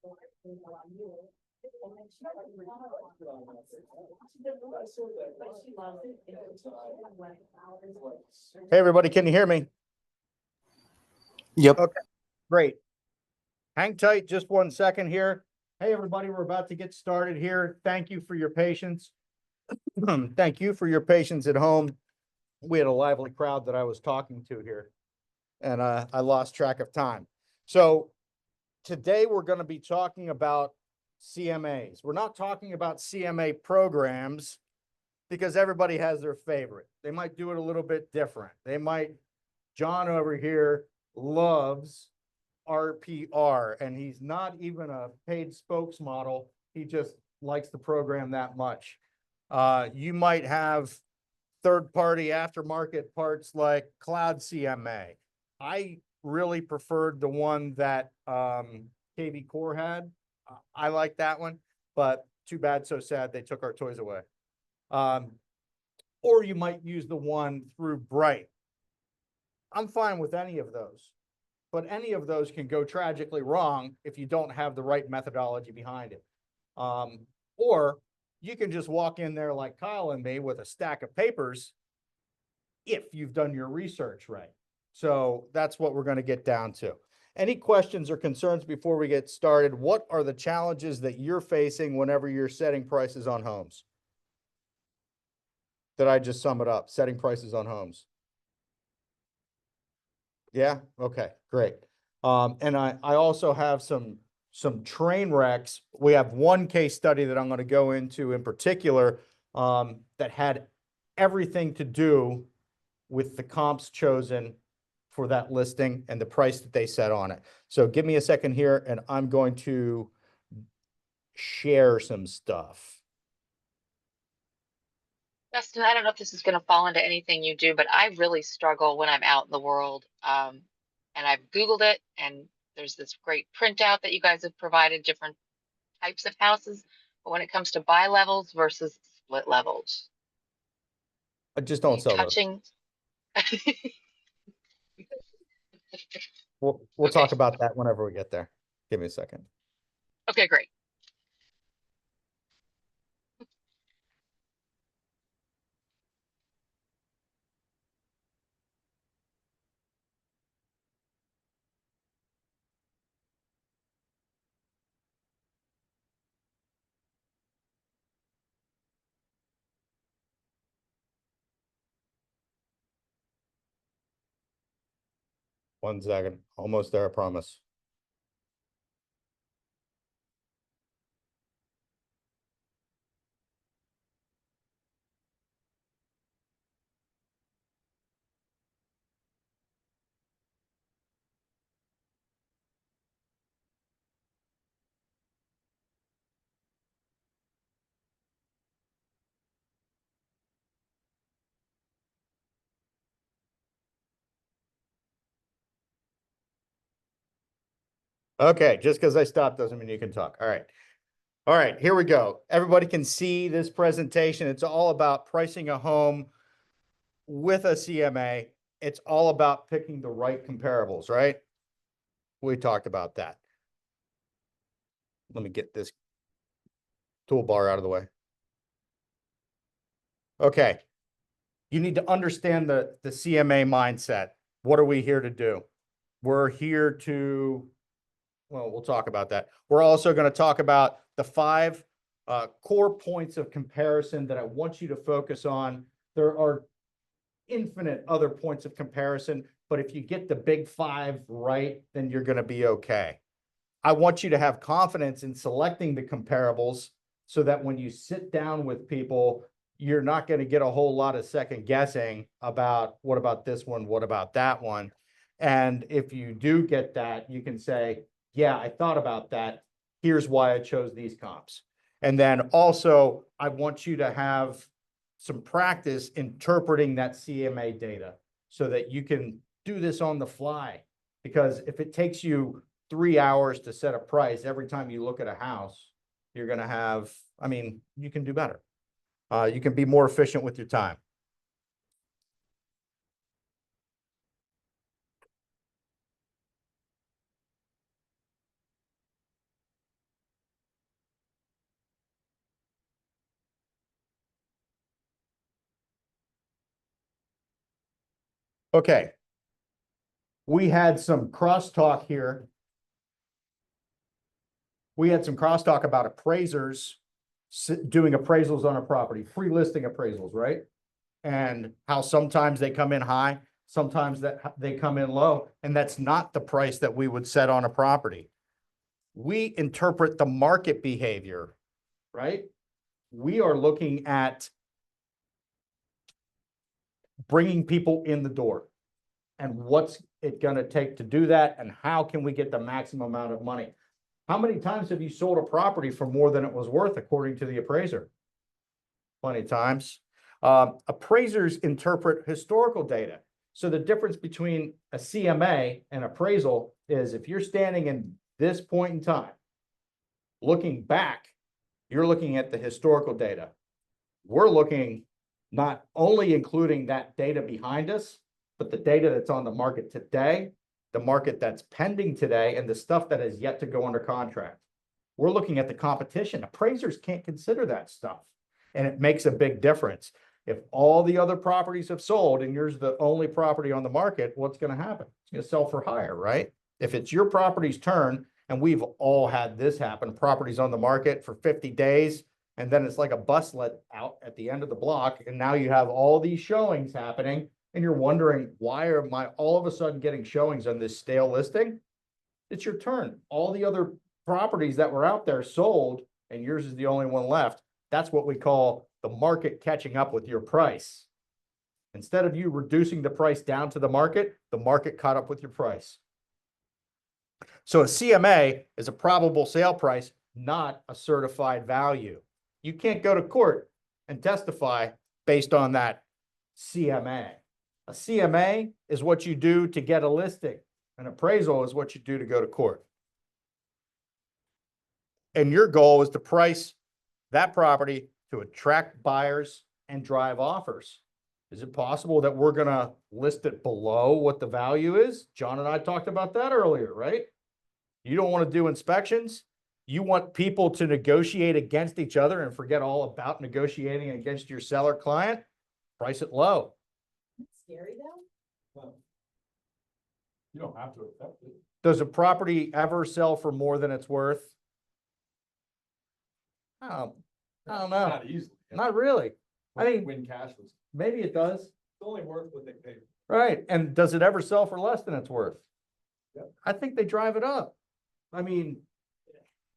Hey, everybody, can you hear me? Yep. Okay, great. Hang tight just 1 second here. Hey, everybody, we're about to get started here. Thank you for your patience. Thank you for your patience at home. We had a lively crowd that I was talking to here, and I lost track of time. So today we're going to be talking about CMAs. We're not talking about CMA programs because everybody has their favorite. They might do it a little bit different. John over here loves RPR, and he's not even a paid spokesmodel. He just likes the program that much. You might have third-party aftermarket parts like Cloud CMA. I really preferred the one that KV Core had. I like that one, but too bad, so sad, they took our toys away. Or you might use the one through Bright. I'm fine with any of those, but any of those can go tragically wrong if you don't have the right methodology behind it. Or you can just walk in there like Kyle and me with a stack of papers if you've done your research right. So that's what we're going to get down to. Any questions or concerns before we get started? What are the challenges that you're facing whenever you're setting prices on homes? Did I just sum it up? Setting prices on homes. Yeah. Okay, great. And I also have some train wrecks. We have one case study that I'm going to go into in particular that had everything to do with the comps chosen for that listing and the price that they set on it. So give me a second here, and I'm going to share some stuff. Justin, I don't know if this is going to fall into anything you do, but I really struggle when I'm out in the world. And I've Googled it, and there's this great printout that you guys have provided, different types of houses. But when it comes to buy levels versus split levels, I just don't sell those. touching. We'll Okay. talk about that whenever we get there. Give me a second. Okay, great. One second. Almost there, I promise. Okay, just because I stopped doesn't mean you can talk. All right. All right, here we go. Everybody can see this presentation. It's all about pricing a home with a CMA. It's all about picking the right comparables, right? We talked about that. Let me get this toolbar out of the way. Okay. You need to understand the CMA mindset. What are we here to do? We're here to, well, we'll talk about that. We're also going to talk about the 5 core points of comparison that I want you to focus on. There are infinite other points of comparison, but if you get the big 5 right, then you're going to be okay. I want you to have confidence in selecting the comparables so that when you sit down with people, you're not going to get a whole lot of second guessing about what about this one, what about that one. And if you do get that, you can say, yeah, I thought about that. Here's why I chose these comps. And then also, I want you to have some practice interpreting that CMA data so that you can do this on the fly. Because if it takes you 3 hours to set a price every time you look at a house, you're going to have, I mean, you can do better. You can be more efficient with your time. Okay. We had some crosstalk here. We had some crosstalk about appraisers doing appraisals on a property, free listing appraisals, right? And how sometimes they come in high, sometimes that they come in low, and that's not the price that we would set on a property. We interpret the market behavior, right? We are looking at bringing people in the door and what's it going to take to do that, and how can we get the maximum amount of money. How many times have you sold a property for more than it was worth according to the appraiser? Plenty of times. Appraisers interpret historical data. So the difference between a CMA and appraisal is if you're standing in this point in time, looking back, you're looking at the historical data. We're looking not only including that data behind us, but the data that's on the market today, the market that's pending today, and the stuff that is yet to go under contract. We're looking at the competition. Appraisers can't consider that stuff, and it makes a big difference. If all the other properties have sold and yours the only property on the market, what's going to happen? It's going to sell for higher, right? If it's your property's turn, and we've all had this happen, properties on the market for 50 days, and then it's like a bus let out at the end of the block, and now you have all these showings happening, and you're wondering, why am I all of a sudden getting showings on this stale listing? It's your turn. All the other properties that were out there sold, and yours is the only one left. That's what we call the market catching up with your price. Instead of you reducing the price down to the market caught up with your price. So a CMA is a probable sale price, not a certified value. You can't go to court and testify based on that CMA. A CMA is what you do to get a listing. An appraisal is what you do to go to court. And your goal is to price that property to attract buyers and drive offers. Is it possible that we're going to list it below what the value is? John and I talked about that earlier, right? You don't want to do inspections. You want people to negotiate against each other and forget all about negotiating against your seller client. Price it low. That's scary though. Well, you don't have to accept it. Does a property ever sell for more than it's worth? I don't know. Not easily. Not really. I mean, When cash was, it's maybe it does. only worth what they paid. Right. And does it ever sell for less than it's worth? Yep. I think they drive it up. I mean,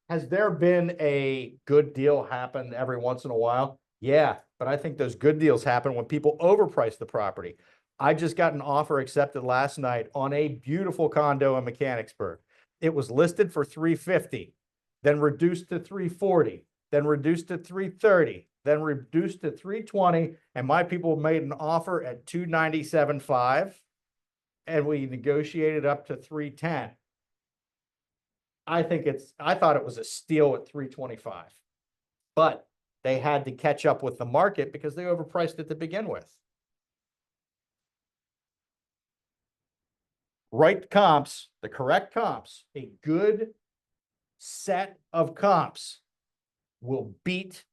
has there been a good deal happen every once in a while? Yeah, but I think those good deals happen when people overprice the property. I just got an offer accepted last night on a beautiful condo in Mechanicsburg. It was listed for $350, then reduced to $340, then reduced to $330, then reduced to $320, and my people made an offer at $297.5, and we negotiated up to $310. I thought it was a steal at $325, but they had to catch up with the market because they overpriced it to begin with. Right comps, the correct comps, a good set of comps will beat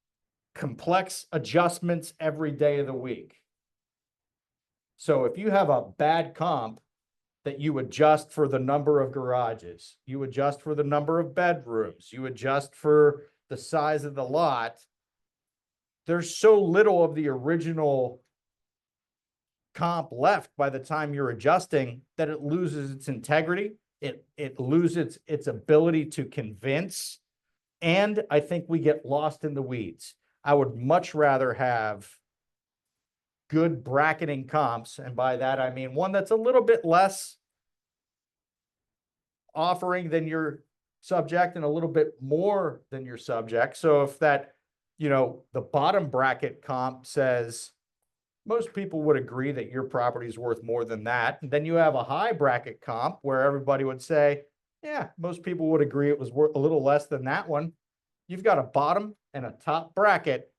complex adjustments every day of the week. So if you have a bad comp that you adjust for the number of garages, you adjust for the number of bedrooms, you adjust for the size of the lot, there's so little of the original comp left by the time you're adjusting that it loses its integrity. It loses its ability to convince. And I think we get lost in the weeds. I would much rather have good bracketing comps. And by that, I mean one that's a little bit less offering than your subject and a little bit more than your subject. So if that, the bottom bracket comp says, most people would agree that your property is worth more than that. And then you have a high bracket comp where everybody would say, yeah, most people would agree it was worth a little less than that one. You've got a bottom and a top bracket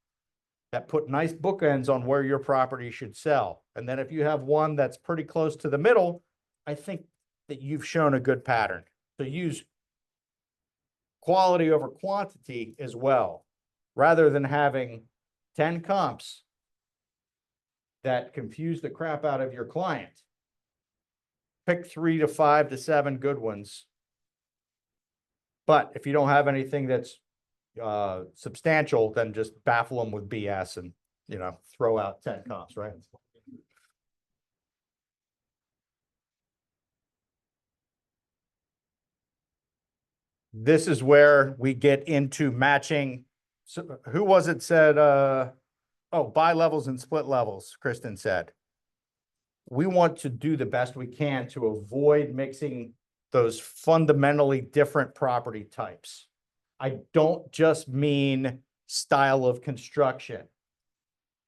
that put nice bookends on where your property should sell. And then if you have one that's pretty close to the middle, I think that you've shown a good pattern. So use quality over quantity as well, rather than having 10 comps that confuse the crap out of your client. pick 3 to 5 to 7 good ones. But if you don't have anything that's substantial, then just baffle them with BS and, you know, throw out 10 comps, right? This is where we get into matching. So who was it said, oh, buy levels and split levels, Kristen said. We want to do the best we can to avoid mixing those fundamentally different property types. I don't just mean style of construction.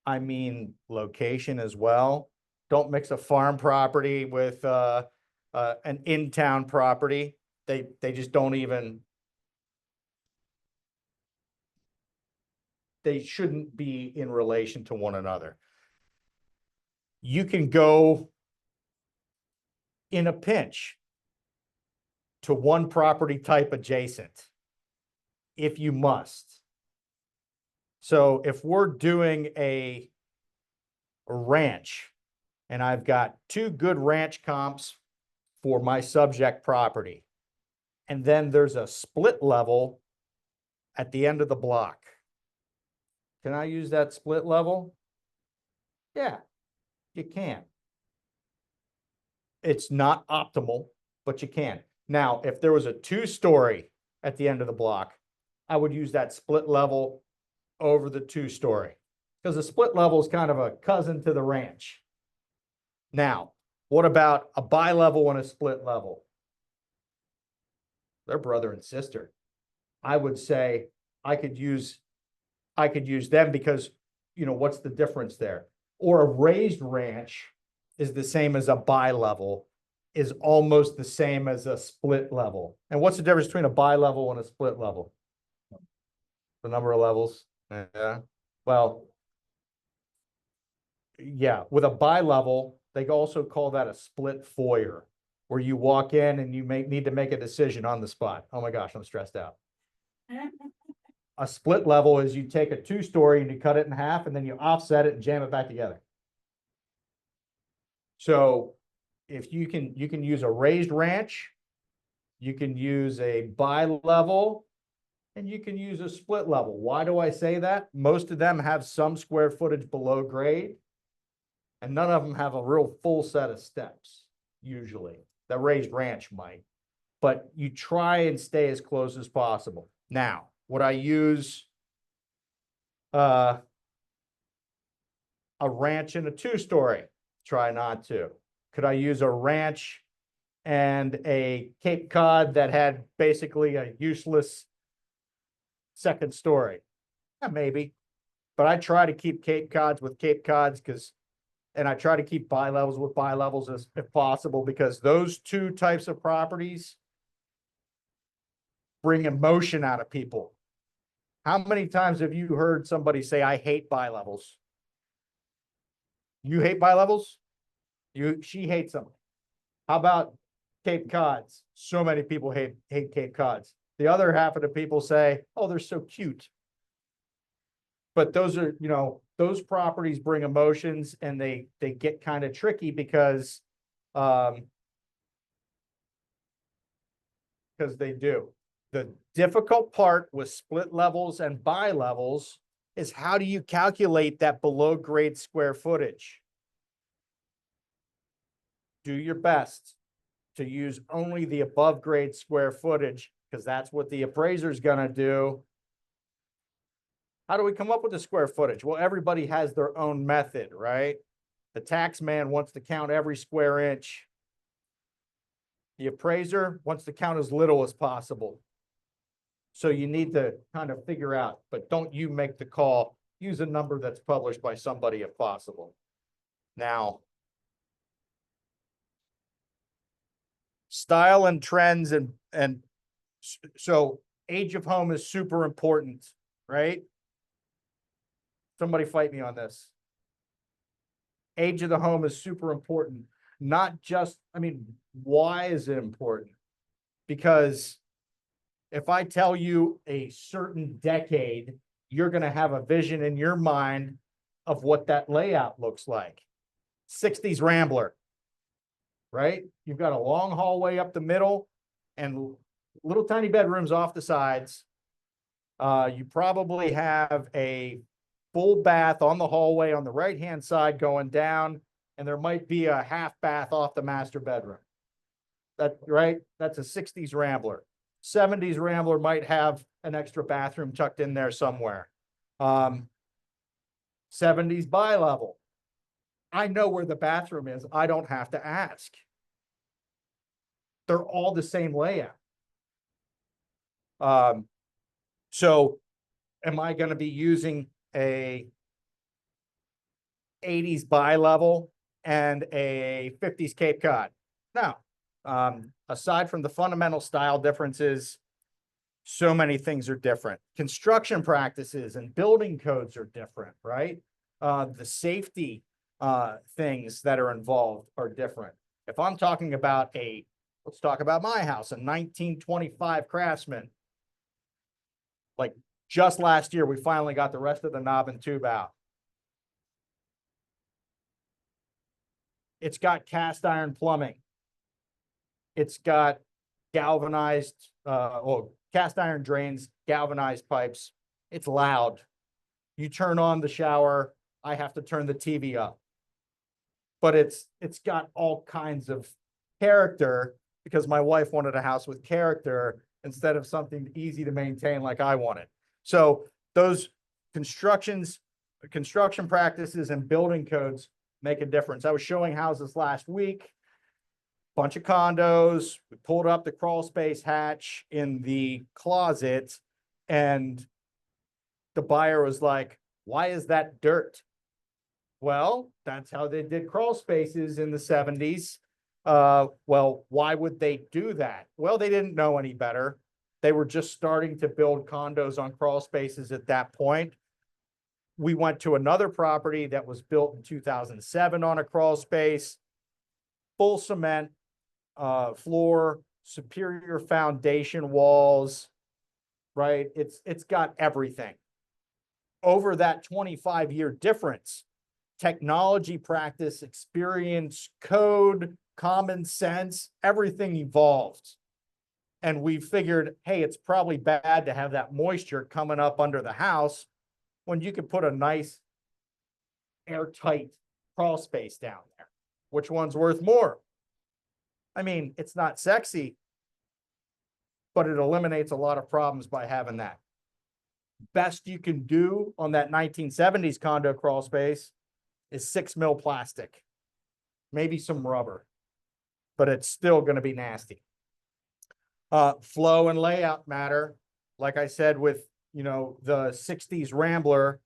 I mean location as well. Don't mix a farm property with an in-town property. They just don't even, they shouldn't be in relation to one another. You can go in a pinch to one property type adjacent if you must. So if we're doing a ranch and I've got 2 good ranch comps for my subject property, and then there's a split level at the end of the block. Can I use that split level? Yeah, you can. It's not optimal, but you can. Now, if there was a 2-story at the end of the block, I would use that split level over the 2-story, because the split level is kind of a cousin to the ranch. Now, what about a bi-level and a split level? They're brother and sister. I would say I could use them because, you know, what's the difference there? Or a raised ranch is the same as a bi-level, is almost the same as a split level. And what's the difference between a bi-level and a split level? The number of levels. Yeah. Well, yeah, with a bi-level, they also call that a split foyer, where you walk in and you need to make a decision on the spot. Oh my gosh, I'm stressed out. A split level is you take a 2-story and you cut it in half and then you offset it and jam it back together. So if you can use a raised ranch, you can use a bi-level, and you can use a split level. Why do I say that? Most of them have some square footage below grade, and none of them have a real full set of steps, usually. The raised ranch might, but you try and stay as close as possible. Now, would I use a ranch and a 2-story? Try not to. Could I use a ranch and a Cape Cod that had basically a useless 2nd story? Yeah, maybe. But I try to keep Cape Cods with Cape Cods and I try to keep bi-levels with bi-levels if possible, because those 2 types of properties bring emotion out of people. How many times have you heard somebody say, I hate bi-levels? You hate bi-levels? She hates them. How about Cape Cods? So many people hate Cape Cods. The other half of the people say, oh, they're so cute. But those are, you know, those properties bring emotions, and they get kind of tricky because they do. The difficult part with split levels and bi-levels is, how do you calculate that below grade square footage? Do your best to use only the above grade square footage, because that's what the appraiser's gonna do. How do we come up with the square footage? Well, everybody has their own method, right? The tax man wants to count every square inch. The appraiser wants to count as little as possible. So you need to kind of figure out, but don't you make the call. Use a number that's published by somebody if possible. Now, style and trends and so age of home is super important, right? Somebody fight me on this. Age of the home is super important. Not just, I mean, why is it important? Because if I tell you a certain decade, you're going to have a vision in your mind of what that layout looks like. 60s Rambler. right? You've got a long hallway up the middle and little tiny bedrooms off the sides. You probably have a full bath on the hallway on the right-hand side going down, and there might be a half bath off the master bedroom. That, right? That's a 60s Rambler. 70s Rambler might have an extra bathroom tucked in there somewhere. 70s bi-level. I know where the bathroom is. I don't have to ask. They're all the same layout. So am I going to be using a 80s bi-level and a 50s Cape Cod? No. Aside from the fundamental style differences, so many things are different. Construction practices and building codes are different, right? The safety things that are involved are different. If I'm talking about let's talk about my house, a 1925 Craftsman. Like just last year, we finally got the rest of the knob and tube out. It's got cast iron plumbing. It's got galvanized, cast iron drains, galvanized pipes. It's loud. You turn on the shower, I have to turn the TV up. But it's got all kinds of character because my wife wanted a house with character instead of something easy to maintain like I wanted. So those construction practices and building codes make a difference. I was showing houses last week, bunch of condos. We pulled up the crawl space hatch in the closet and the buyer was like, "Why is that dirt?" Well, that's how they did crawl spaces in the 70s. Well, why would they do that? Well, they didn't know any better. They were just starting to build condos on crawl spaces at that point. We went to another property that was built in 2007 on a crawl space, full cement floor, superior foundation walls, right? It's got everything. Over that 25-year difference, technology practice, experience, code, common sense, everything evolved. And we figured, hey, it's probably bad to have that moisture coming up under the house when you could put a nice airtight crawl space down there. Which one's worth more? I mean, it's not sexy, but it eliminates a lot of problems by having that. Best you can do on that 1970s condo crawl space is 6 mil plastic, maybe some rubber, but it's still going to be nasty. Flow and layout matter. Like I said, with, the 60s Rambler,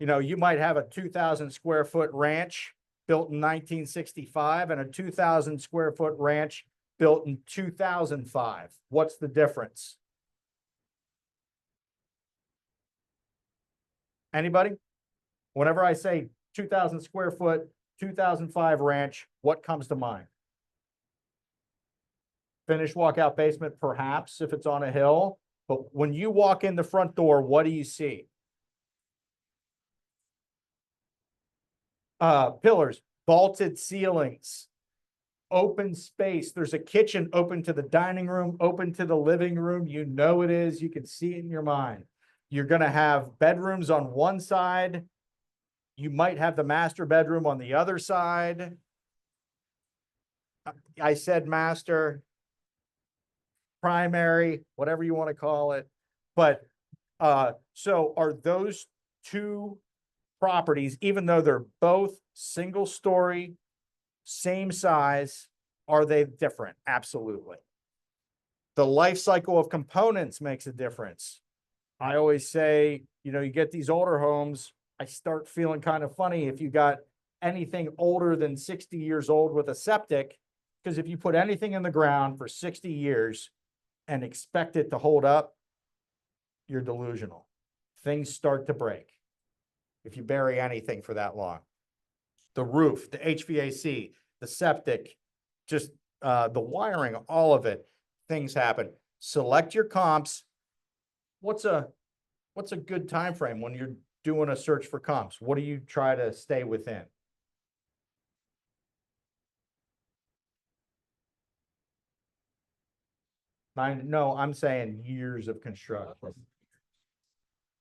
you might have a 2,000 square foot ranch built in 1965 and a 2,000 square foot ranch built in 2005. What's the difference? Anybody? Whenever I say 2,000 square foot, 2005 ranch, what comes to mind? Finished walkout basement, perhaps, if it's on a hill. But when you walk in the front door, what do you see? Pillars, vaulted ceilings, open space. There's a kitchen open to the dining room, open to the living room. You know it is. You can see it in your mind. You're going to have bedrooms on one side. You might have the master bedroom on the other side. I said master, primary, whatever you want to call it. But so are those two properties, even though they're both single story, same size, are they different? Absolutely. The life cycle of components makes a difference. I always say, you get these older homes, I start feeling kind of funny if you got anything older than 60 years old with a septic, because if you put anything in the ground for 60 years and expect it to hold up, you're delusional. Things start to break if you bury anything for that long. The roof, the HVAC, the septic, just the wiring, all of it, things happen. Select your comps. What's a good time frame when you're doing a search for comps? What do you try to stay within? No, I'm saying years of construction.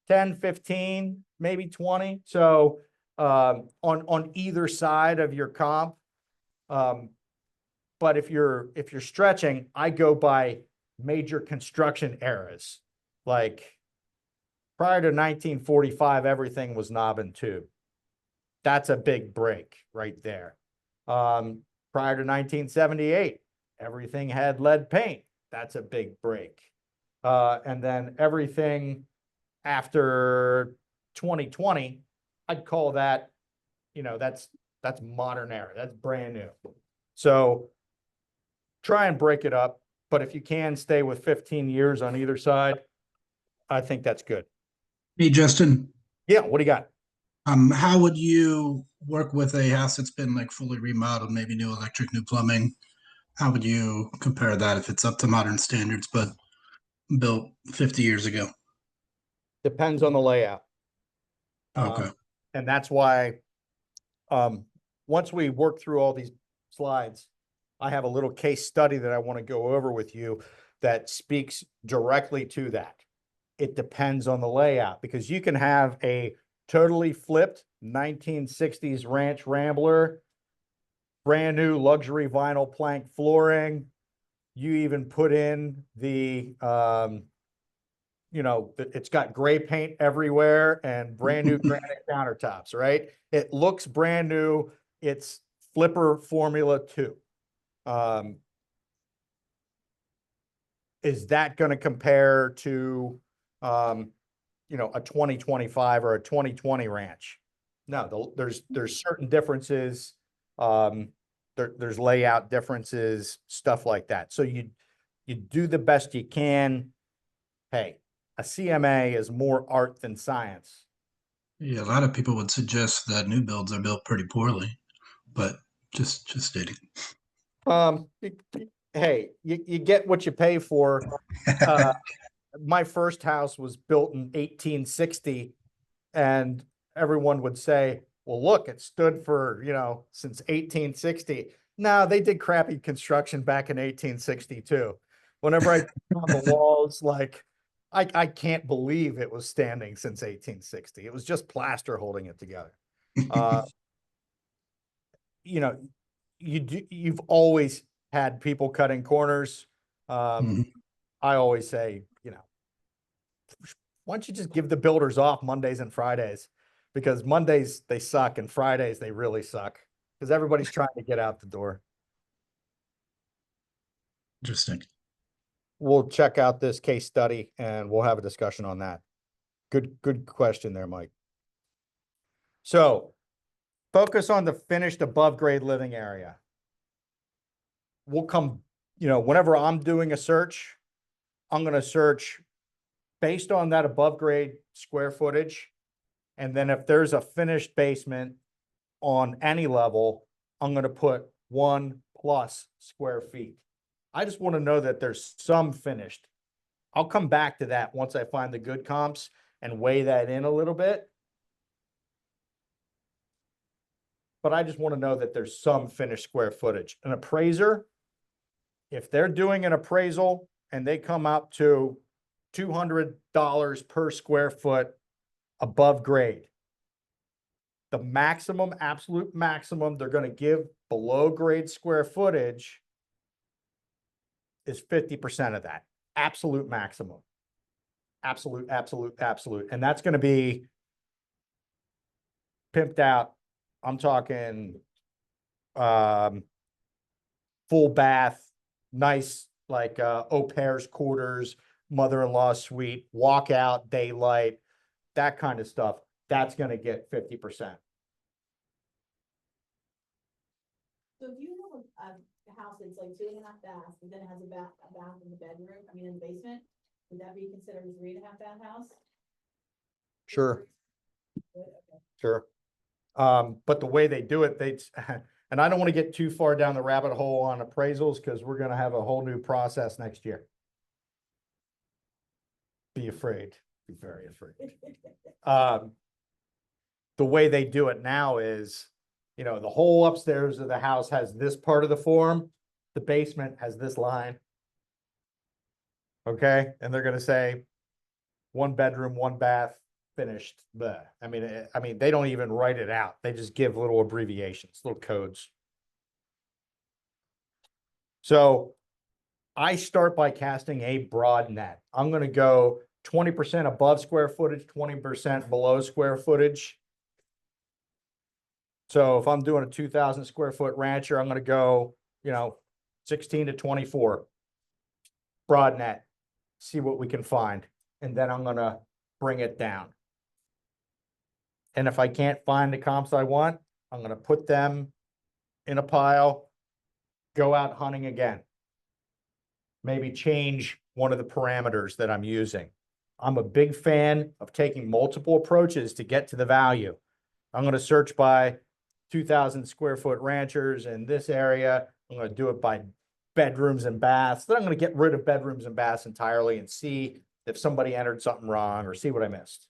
10, 15, maybe 20. So, on either side of your comp. But if you're stretching, I go by major construction eras. Like prior to 1945, everything was knob and tube. That's a big break right there. Prior to 1978, everything had lead paint. That's a big break. And then everything after 2020, I'd call that, that's modern era. That's brand new. So try and break it up, but if you can stay with 15 years on either side, I think that's good. Hey, Justin, Yeah, what do you got? how would you work with a house that's been like fully remodeled, maybe new electric, new plumbing? How would you compare that if it's up to modern standards, but built 50 years ago? Depends on the layout. Okay. And that's why, once we work through all these slides, I have a little case study that I want to go over with you that speaks directly to that. It depends on the layout, because you can have a totally flipped 1960s Ranch Rambler, brand new luxury vinyl plank flooring. You even put in the, it's got gray paint everywhere and brand new granite countertops, right? It looks brand new. It's flipper formula too. Is that going to compare to, a 2025 or a 2020 ranch? No, there's certain differences. There's layout differences, stuff like that. So you do the best you can. Hey, a CMA is more art than science. Yeah, a lot of people would suggest that new builds are built pretty poorly, but just stating. Hey, you get what you pay for. My first house was built in 1860, and everyone would say, well, look, it stood for, since 1860. No, they did crappy construction back in 1862. Whenever I on the walls, like, I can't believe it was standing since 1860. It was just plaster holding it together. You've always had people cutting corners. Mhm. I always say, why don't you just give the builders off Mondays and Fridays? Because Mondays they suck and Fridays they really suck because everybody's trying to get out the door. Interesting. We'll check out this case study and we'll have a discussion on that. Good question there, Mike. So focus on the finished above grade living area. We'll come, whenever I'm doing a search, I'm going to search based on that above grade square footage. And then if there's a finished basement on any level, I'm going to put 1+ square feet. I just want to know that there's some finished. I'll come back to that once I find the good comps and weigh that in a little bit. But I just want to know that there's some finished square footage. An appraiser, if they're doing an appraisal and they come up to $200 per square foot above grade, the maximum, absolute maximum they're going to give below grade square footage is 50% of that. Absolute maximum. Absolute. And that's going to be pimped out. I'm talking full bath, nice, like au pair's quarters, mother-in-law suite, walkout, daylight, that kind of stuff. That's going to get 50%. So if you have a house that's like 2.5 baths, and then it has a bath in the bedroom, in the basement, would that be considered a 3.5 bath house? Sure. Okay. Sure. But the way they do it, and I don't want to get too far down the rabbit hole on appraisals because we're going to have a whole new process next year. Be afraid. Be very afraid. The way they do it now is, the whole upstairs of the house has this part of the form. The basement has this line. Okay, and they're gonna say 1 bedroom, 1 bath, finished. Bleh. I mean, they don't even write it out. They just give little abbreviations, little codes. So I start by casting a broad net. I'm gonna go 20% above square footage, 20% below square footage. So if I'm doing a 2,000 square foot rancher, I'm gonna go, 16 to 24. Broad net, see what we can find, and then I'm gonna bring it down. And if I can't find the comps I want, I'm gonna put them in a pile, go out hunting again. Maybe change one of the parameters that I'm using. I'm a big fan of taking multiple approaches to get to the value. I'm gonna search by 2,000 square foot ranchers in this area. I'm gonna do it by bedrooms and baths. Then I'm gonna get rid of bedrooms and baths entirely and see if somebody entered something wrong or see what I missed.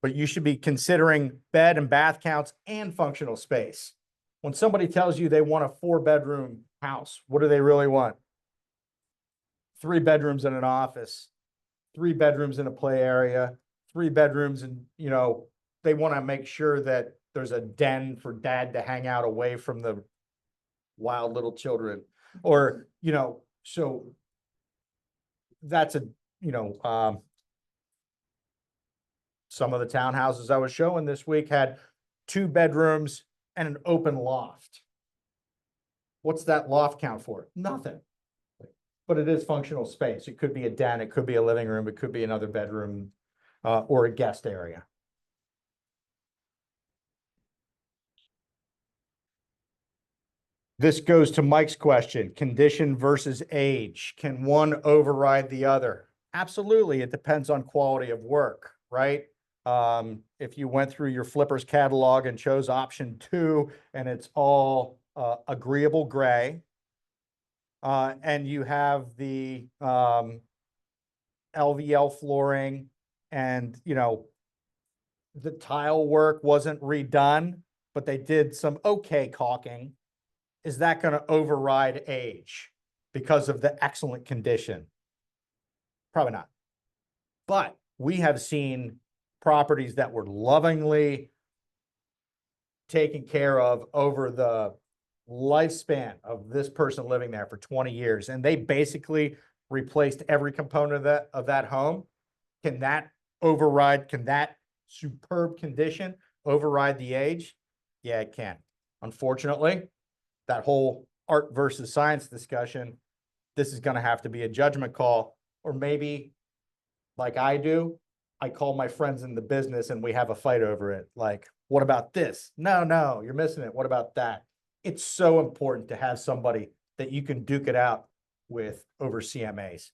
But you should be considering bed and bath counts and functional space. When somebody tells you they want a 4-bedroom house, what do they really want? 3 bedrooms and an office, 3 bedrooms in a play area, 3 bedrooms, and they want to make sure that there's a den for dad to hang out away from the wild little children. Or, so that's some of the townhouses I was showing this week had 2 bedrooms and an open loft. What's that loft count for? Nothing. But it is functional space. It could be a den, it could be a living room, it could be another bedroom, or a guest area. This goes to Mike's question, condition versus age. Can one override the other? Absolutely. It depends on quality of work, right? If you went through your Flippers catalog and chose option 2 and it's all agreeable gray, and you have the LVL flooring and, the tile work wasn't redone, but they did some okay caulking, is that going to override age because of the excellent condition? Probably not. But we have seen properties that were lovingly taken care of over the lifespan of this person living there for 20 years, and they basically replaced every component of that home. Can that superb condition override the age? Yeah, it can. Unfortunately, that whole art versus science discussion, this is going to have to be a judgment call, or maybe like I do, I call my friends in the business and we have a fight over it. Like, what about this? No, you're missing it. What about that? It's so important to have somebody that you can duke it out with over CMAs,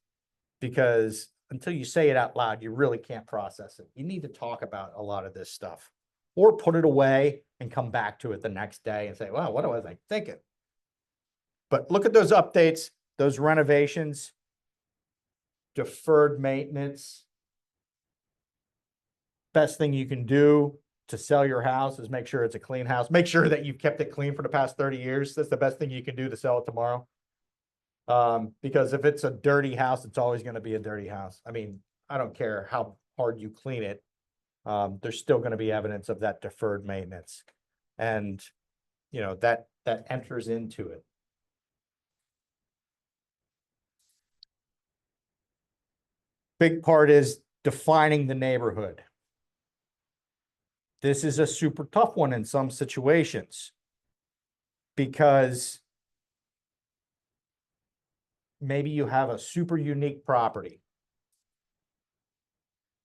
because until you say it out loud, you really can't process it. You need to talk about a lot of this stuff, or put it away and come back to it the next day and say, well, what was I thinking? But look at those updates, those renovations, deferred maintenance. Best thing you can do to sell your house is make sure it's a clean house. Make sure that you've kept it clean for the past 30 years. That's the best thing you can do to sell it tomorrow. Because if it's a dirty house, it's always going to be a dirty house. I mean, I don't care how hard you clean it. There's still going to be evidence of that deferred maintenance. And, that enters into it. Big part is defining the neighborhood. This is a super tough one in some situations, because maybe you have a super unique property.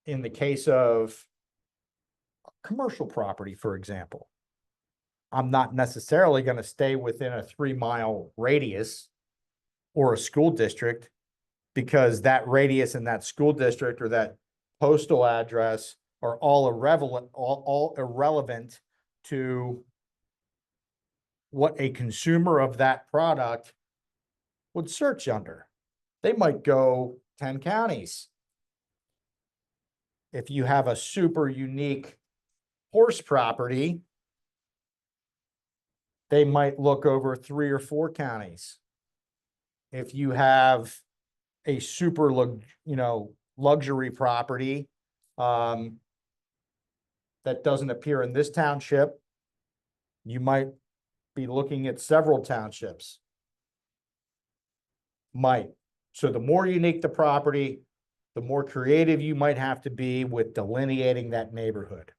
In the case of commercial property, for example, I'm not necessarily going to stay within a 3-mile radius or a school district, because that radius and that school district or that postal address are all irrelevant to what a consumer of that product would search under. They might go 10 counties. If you have a super unique horse property, they might look over 3 or 4 counties. if you have a super luxury property, that doesn't appear in this township, you might be looking at several townships. Might. So the more unique the property, the more creative you might have to be with delineating that neighborhood.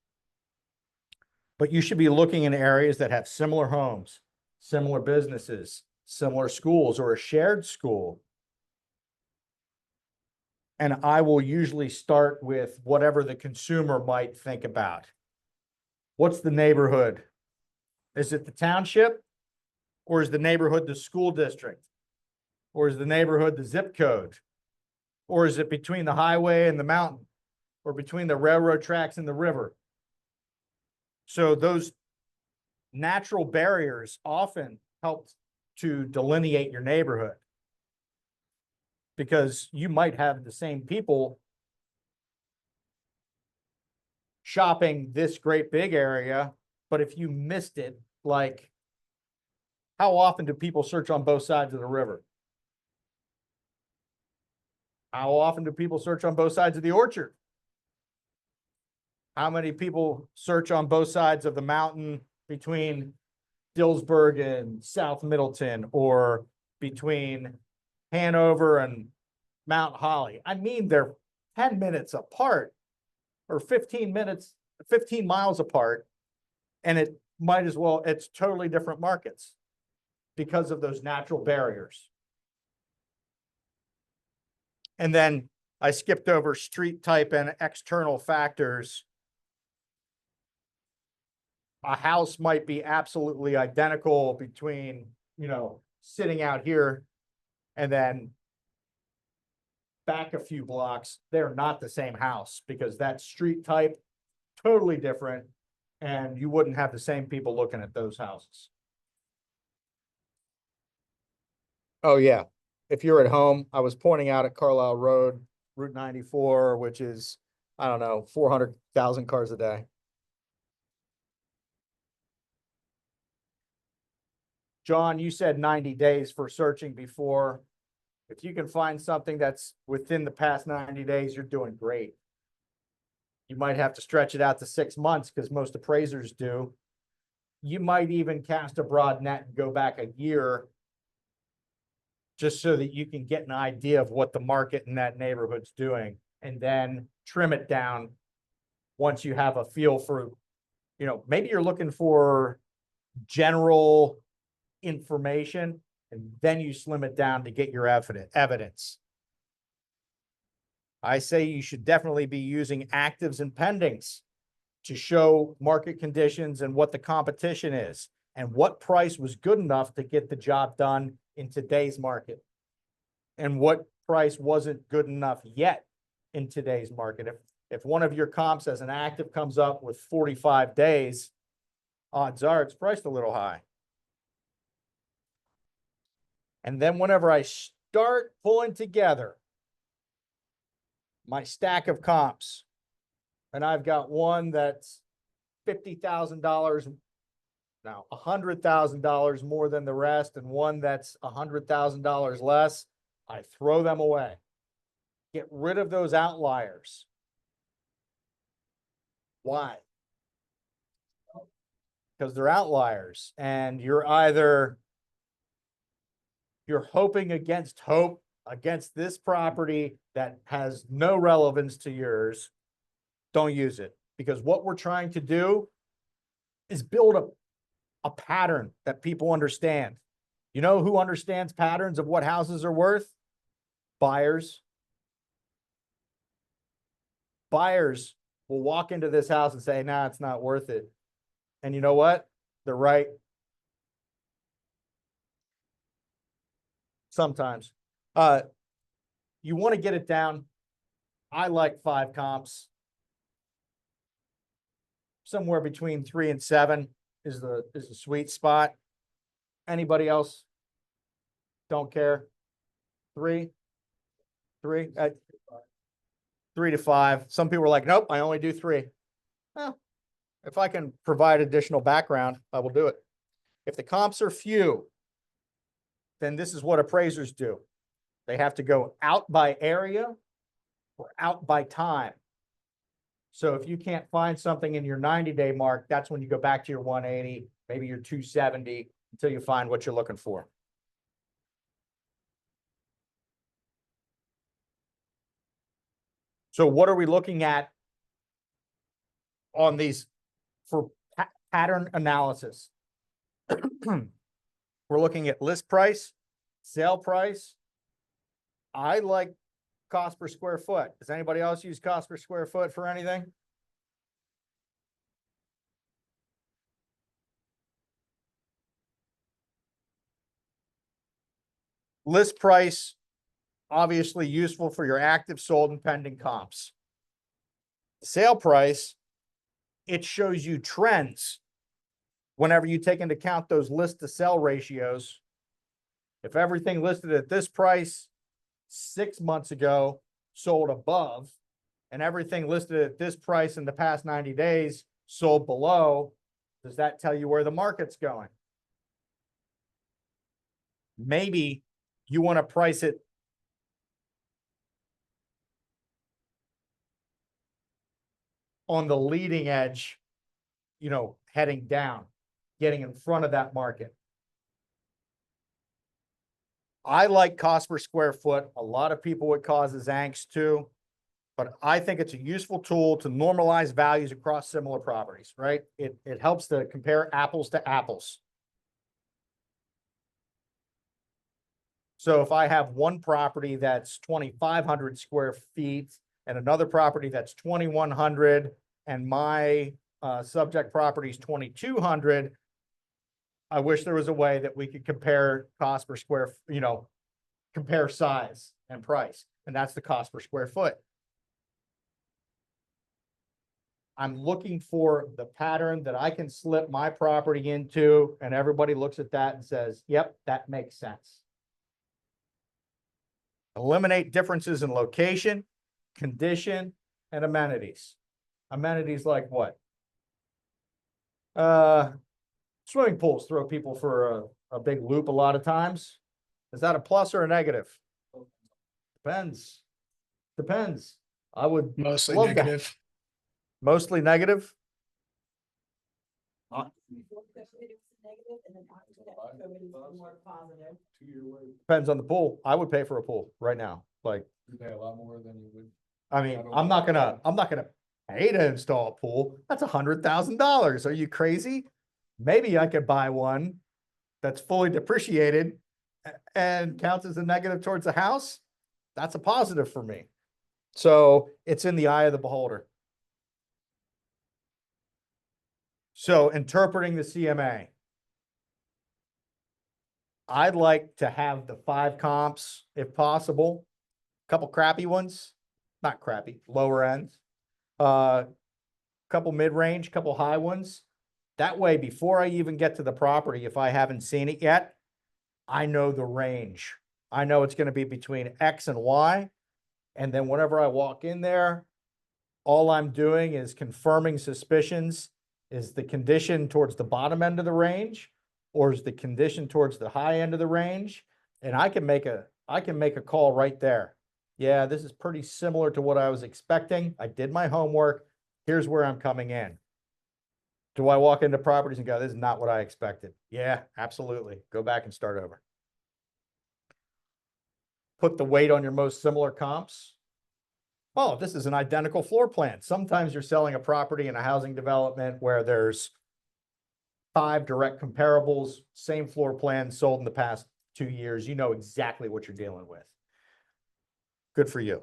But you should be looking in areas that have similar homes, similar businesses, similar schools, or a shared school. And I will usually start with whatever the consumer might think about. What's the neighborhood? Is it the township? Or is the neighborhood the school district? Or is the neighborhood the zip code? Or is it between the highway and the mountain? Or between the railroad tracks and the river? So those natural barriers often help to delineate your neighborhood. Because you might have the same people shopping this great big area, but if you missed it, like, how often do people search on both sides of the river? How often do people search on both sides of the orchard? How many people search on both sides of the mountain between Dillsburg and South Middleton, or between Hanover and Mount Holly? I mean, they're 10 minutes apart, or 15 miles apart, and it might as well, it's totally different markets because of those natural barriers. And then I skipped over street type and external factors. A house might be absolutely identical between, sitting out here and then back a few blocks. They're not the same house because that street type, totally different. And you wouldn't have the same people looking at those houses. Oh, yeah. If you're at home, I was pointing out at Carlisle Road, Route 94, which is, I don't know, 400,000 cars a day. John, you said 90 days for searching before. If you can find something that's within the past 90 days, you're doing great. You might have to stretch it out to 6 months because most appraisers do. You might even cast a broad net and go back a year just so that you can get an idea of what the market in that neighborhood's doing, and then trim it down once you have a feel for, maybe you're looking for general information, and then you slim it down to get your evidence. I say you should definitely be using actives and pendings to show market conditions and what the competition is and what price was good enough to get the job done in today's market and what price wasn't good enough yet in today's market. If one of your comps as an active comes up with 45 days, odds are it's priced a little high. And then whenever I start pulling together my stack of comps, and I've got one that's $50,000, now $100,000 more than the rest, and one that's $100,000 less, I throw them away. Get rid of those outliers. Why? Because they're outliers, and you're hoping against hope against this property that has no relevance to yours. Don't use it, because what we're trying to do is build a pattern that people understand. You know who understands patterns of what houses are worth? Buyers. Buyers will walk into this house and say, nah, it's not worth it. And you know what? They're right. Sometimes. You want to get it down. I like 5 comps. Somewhere between 3 and 7 is the sweet spot. Anybody else? Don't care. 3 to 5. Some people are like, nope, I only do 3. Well, if I can provide additional background, I will do it. If the comps are few, then this is what appraisers do. They have to go out by area or out by time. So if you can't find something in your 90-day mark, that's when you go back to your 180, maybe your 270, until you find what you're looking for. So what are we looking at on these for pattern analysis? We're looking at list price, sale price. I like cost per square foot. Does anybody else use cost per square foot for anything? List price, obviously useful for your active, sold, and pending comps. Sale price, it shows you trends. Whenever you take into account those list to sell ratios, if everything listed at this price 6 months ago sold above, and everything listed at this price in the past 90 days sold below, does that tell you where the market's going? Maybe you want to price it on the leading edge, you know, heading down, getting in front of that market. I like cost per square foot. A lot of people it causes angst too, but I think it's a useful tool to normalize values across similar properties, right? It helps to compare apples to apples. So if I have one property that's 2,500 square feet and another property that's 2,100 and my subject property is 2,200, I wish there was a way that we could compare cost per square, you know, compare size and price, and that's the cost per square foot. I'm looking for the pattern that I can slip my property into, and everybody looks at that and says, yep, that makes sense. Eliminate differences in location, condition, and amenities. Amenities like what? Swimming pools throw people for a big loop a lot of times. Is that a plus or a negative? Depends. Depends. I would Mostly love that. negative. Mostly negative. More positive. 2-year wait, Depends on the pool. I would pay for a pool right now. Like, you pay a lot more than you would. I mean, I'm not gonna pay to install a pool. That's $100,000. Are you crazy? Maybe I could buy one that's fully depreciated and counts as a negative towards the house. That's a positive for me. So it's in the eye of the beholder. So interpreting the CMA. I'd like to have the 5 comps if possible, a couple crappy ones, not crappy, lower ends, couple mid-range, couple high ones. That way, before I even get to the property, if I haven't seen it yet, I know the range. I know it's going to be between X and Y. And then whenever I walk in there, all I'm doing is confirming suspicions. Is the condition towards the bottom end of the range, or is the condition towards the high end of the range? And I can make a call right there. Yeah, this is pretty similar to what I was expecting. I did my homework. Here's where I'm coming in. Do I walk into properties and go, this is not what I expected? Yeah, absolutely. Go back and start over. Put the weight on your most similar comps. Oh, this is an identical floor plan. Sometimes you're selling a property in a housing development where there's 5 direct comparables, same floor plan sold in the past 2 years. You know exactly what you're dealing with. Good for you.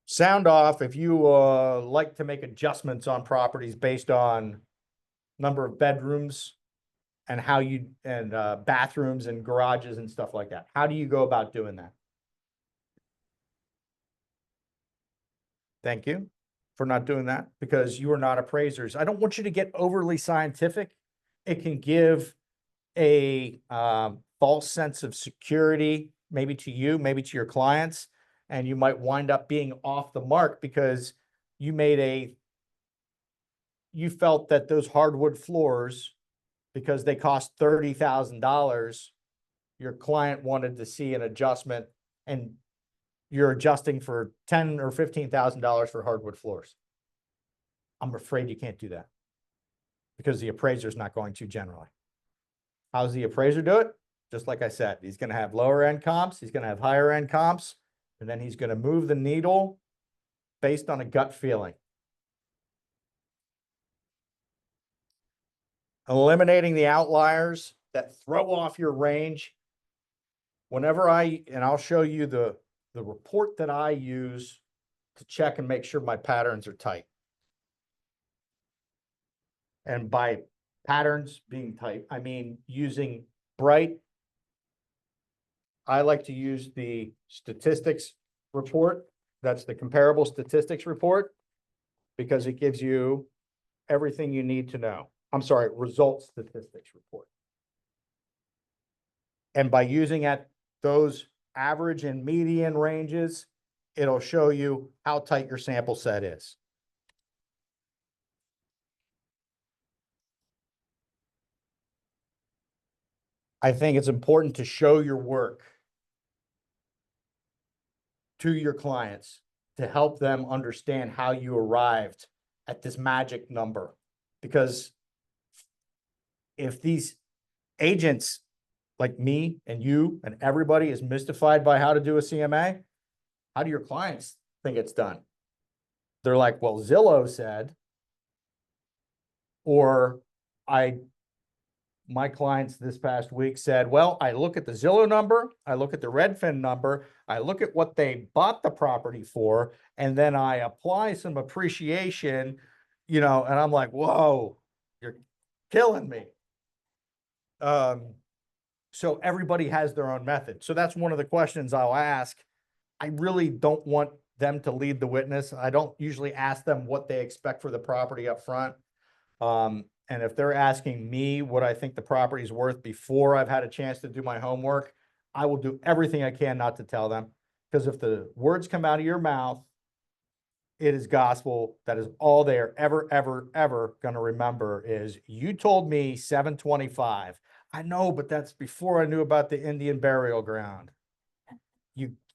Sound off if you like to make adjustments on properties based on number of bedrooms and how you, and bathrooms and garages and stuff like that. How do you go about doing that? Thank you for not doing that, because you are not appraisers. I don't want you to get overly scientific. It can give a false sense of security, maybe to you, maybe to your clients, and you might wind up being off the mark because you made you felt that those hardwood floors, because they cost $30,000, your client wanted to see an adjustment and you're adjusting for $10,000 or $15,000 for hardwood floors. I'm afraid you can't do that because the appraiser's not going to generally. How's the appraiser do it? Just like I said, he's going to have lower end comps, he's going to have higher end comps, and then he's going to move the needle based on a gut feeling. Eliminating the outliers that throw off your range. Whenever and I'll show you the report that I use to check and make sure my patterns are tight. And by patterns being tight, I mean using bright. I like to use the statistics report. That's the comparable statistics report because it gives you everything you need to know. I'm sorry, results statistics report. And by using those average and median ranges, it'll show you how tight your sample set is. I think it's important to show your work to your clients to help them understand how you arrived at this magic number. Because if these agents like me and you and everybody is mystified by how to do a CMA, how do your clients think it's done? They're like, well, Zillow said, or my clients this past week said, well, I look at the Zillow number, I look at the Redfin number, I look at what they bought the property for, and then I apply some appreciation, and I'm like, whoa, you're killing me. So everybody has their own method. So that's one of the questions I'll ask. I really don't want them to lead the witness. I don't usually ask them what they expect for the property up front. And if they're asking me what I think the property is worth before I've had a chance to do my homework, I will do everything I can not to tell them. Because if the words come out of your mouth, it is gospel. That is all they are ever going to remember is you told me 725. I know, but that's before I knew about the Indian burial ground.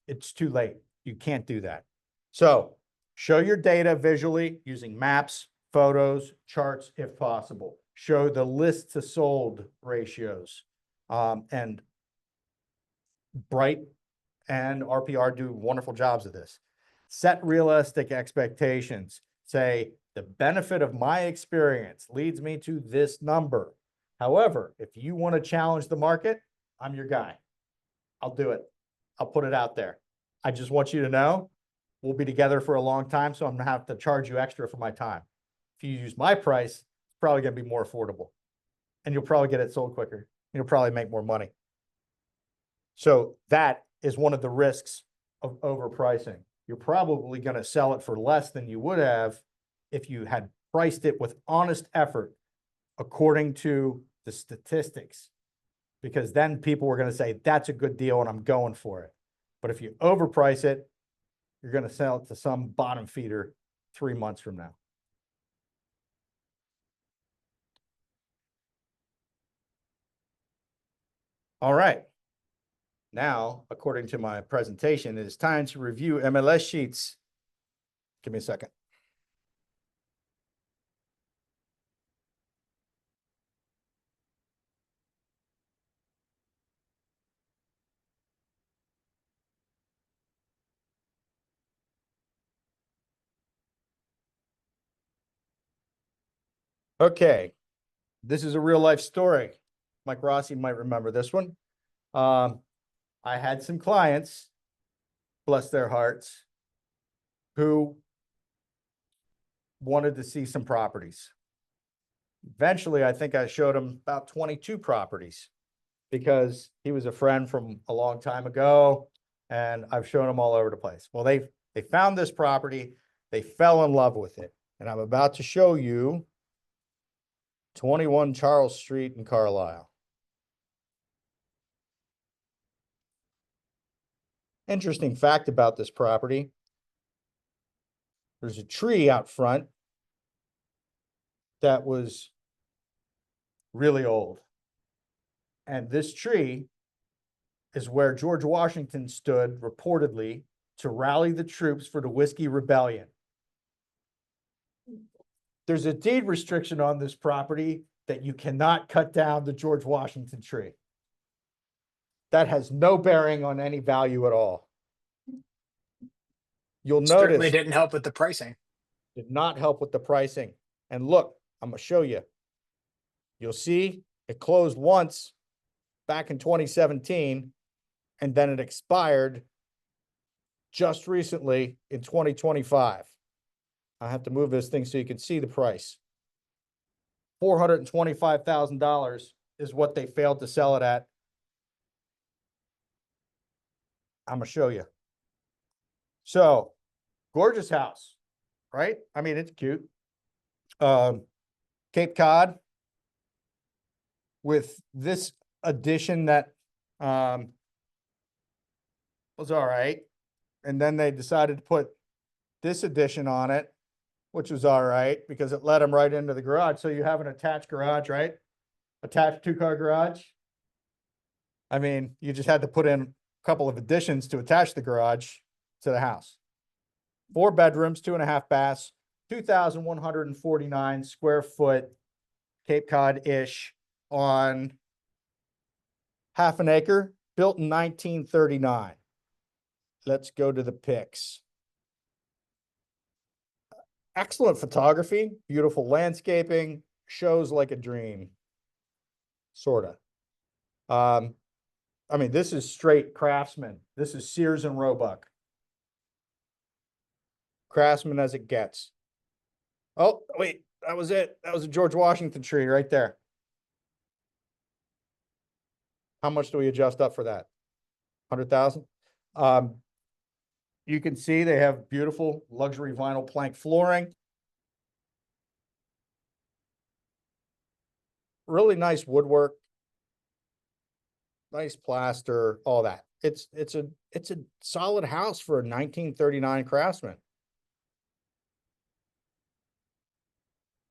It's too late. You can't do that. So show your data visually using maps, photos, charts, if possible. Show the list to sold ratios. And Bright and RPR do wonderful jobs of this. Set realistic expectations. Say, the benefit of my experience leads me to this number. However, if you want to challenge the market, I'm your guy. I'll do it. I'll put it out there. I just want you to know we'll be together for a long time, so I'm going to have to charge you extra for my time. If you use my price, it's probably going to be more affordable. And you'll probably get it sold quicker. You'll probably make more money. So that is one of the risks of overpricing. You're probably going to sell it for less than you would have if you had priced it with honest effort according to the statistics, because then people were going to say, that's a good deal and I'm going for it. But if you overprice it, you're going to sell it to some bottom feeder 3 months from now. All right. Now, according to my presentation, it is time to review MLS sheets. Give me a second. Okay, this is a real life story. Mike Rossi might remember this one. I had some clients, bless their hearts, who wanted to see some properties. Eventually, I think I showed him about 22 properties because he was a friend from a long time ago, and I've shown him all over the place. Well, they found this property, they fell in love with it, and I'm about to show you 21 Charles Street in Carlisle. Interesting fact about this property. There's a tree out front that was really old. And this tree is where George Washington stood reportedly to rally the troops for the Whiskey Rebellion. There's a deed restriction on this property that you cannot cut down the George Washington tree. That has no bearing on any value at all. You'll Certainly notice didn't help with the pricing. did not help with the pricing. And look, I'm gonna show you. You'll see it closed once back in 2017, and then it expired just recently in 2025. I have to move this thing so you can see the price. $425,000 is what they failed to sell it at. I'm gonna show you. So, gorgeous house, right? I mean, it's cute. Cape Cod with this addition that was all right. And then they decided to put this addition on it, which was all right because it let them right into the garage. So you have an attached garage, right? Attached 2-car garage. I mean, you just had to put in a couple of additions to attach the garage to the house. 4 bedrooms, 2.5 baths, 2,149 square foot, Cape Cod-ish on half an acre, built in 1939. Let's go to the pics. Excellent photography, beautiful landscaping, shows like a dream. Sorta. I mean, this is straight Craftsman. This is Sears and Roebuck. Craftsman as it gets. Oh, wait, that was it. That was a George Washington tree right there. How much do we adjust up for that? 100,000? You can see they have beautiful luxury vinyl plank flooring. Really nice woodwork. Nice plaster, all that. It's a solid house for a 1939 Craftsman.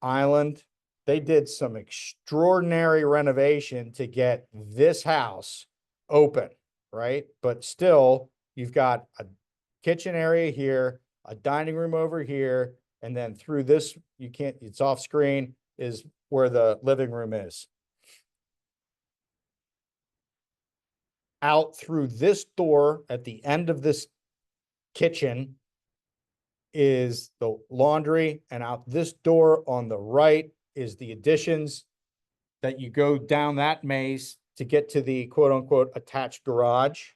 Island, they did some extraordinary renovation to get this house open, right? But still, you've got a kitchen area here, a dining room over here, and then through this, you can't, it's off screen, is where the living room is. Out through this door at the end of this kitchen is the laundry, and out this door on the right is the additions that you go down that maze to get to the quote unquote attached garage.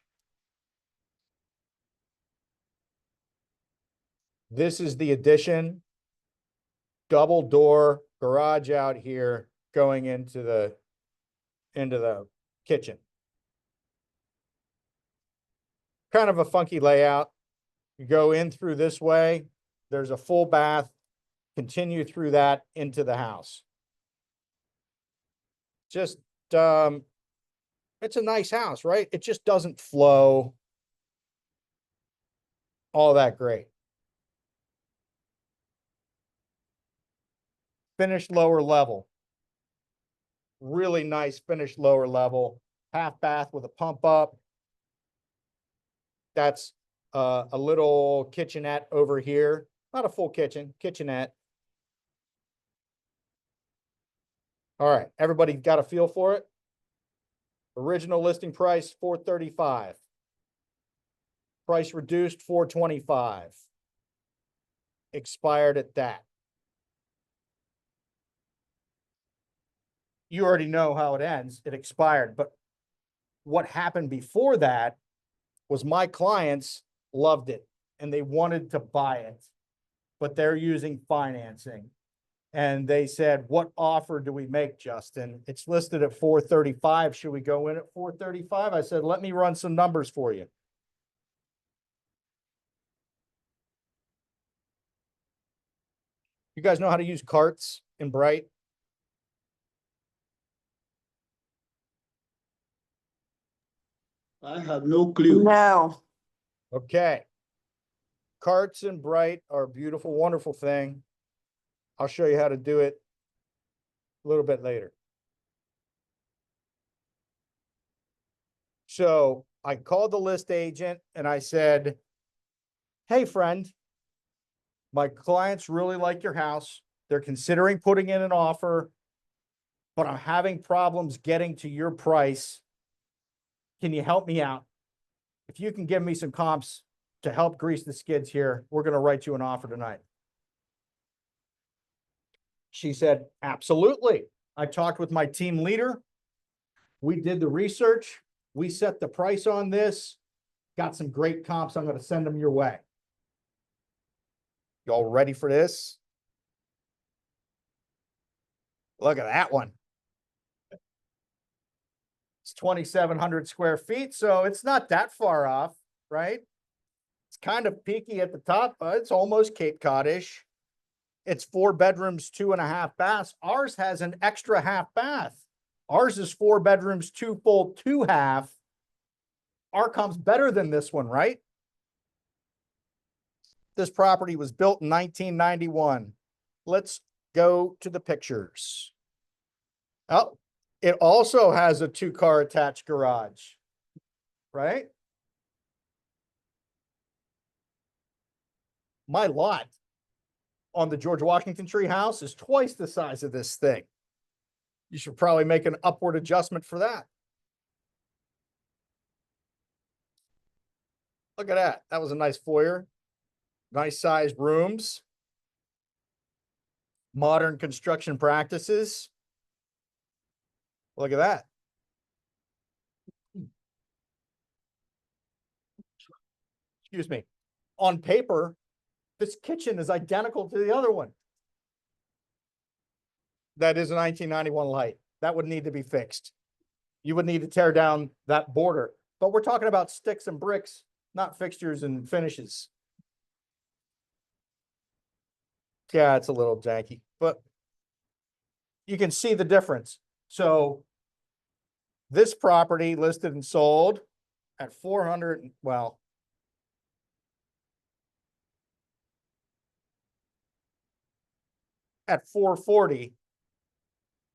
This is the addition, double door garage out here going into the kitchen. Kind of a funky layout. You go in through this way, there's a full bath, continue through that into the house. Just, it's a nice house, right? It just doesn't flow all that great. Finished lower level. Really nice finished lower level, half bath with a pump up. That's a little kitchenette over here, not a full kitchen, kitchenette. All right, everybody got a feel for it? Original listing price, $435. Price reduced, $425. Expired at that. You already know how it ends. It expired, but what happened before that was my clients loved it and they wanted to buy it, but they're using financing. And they said, what offer do we make, Justin? It's listed at $435. Should we go in at $435? I said, let me run some numbers for you. You guys know how to use carts in Bright? I have no clue. No. Okay. Carts in Bright are a beautiful, wonderful thing. I'll show you how to do it a little bit later. So I called the list agent and I said, hey, friend, my clients really like your house. They're considering putting in an offer, but I'm having problems getting to your price. Can you help me out? If you can give me some comps to help grease the skids here, we're going to write you an offer tonight. She said, absolutely. I talked with my team leader. We did the research. We set the price on this. Got some great comps. I'm going to send them your way. Y'all ready for this? Look at that one. It's 2,700 square feet, so it's not that far off, right? It's kind of peaky at the top, but it's almost Cape Cod-ish. It's 4 bedrooms, 2.5 baths. Ours has an extra half bath. Ours is 4 bedrooms, 2 full, 2 half. Our comp's better than this one, right? This property was built in 1991. Let's go to the pictures. Oh, it also has a 2-car attached garage, right? My lot on the George Washington Tree house is twice the size of this thing. You should probably make an upward adjustment for that. Look at that. That was a nice foyer. Nice sized rooms. Modern construction practices. Look at that. Excuse me. On paper, this kitchen is identical to the other one. That is a 1991 light. That would need to be fixed. You would need to tear down that border. But we're talking about sticks and bricks, not fixtures and finishes. Yeah, it's a little janky, but you can see the difference. So this property listed and sold at 400, well, at 440.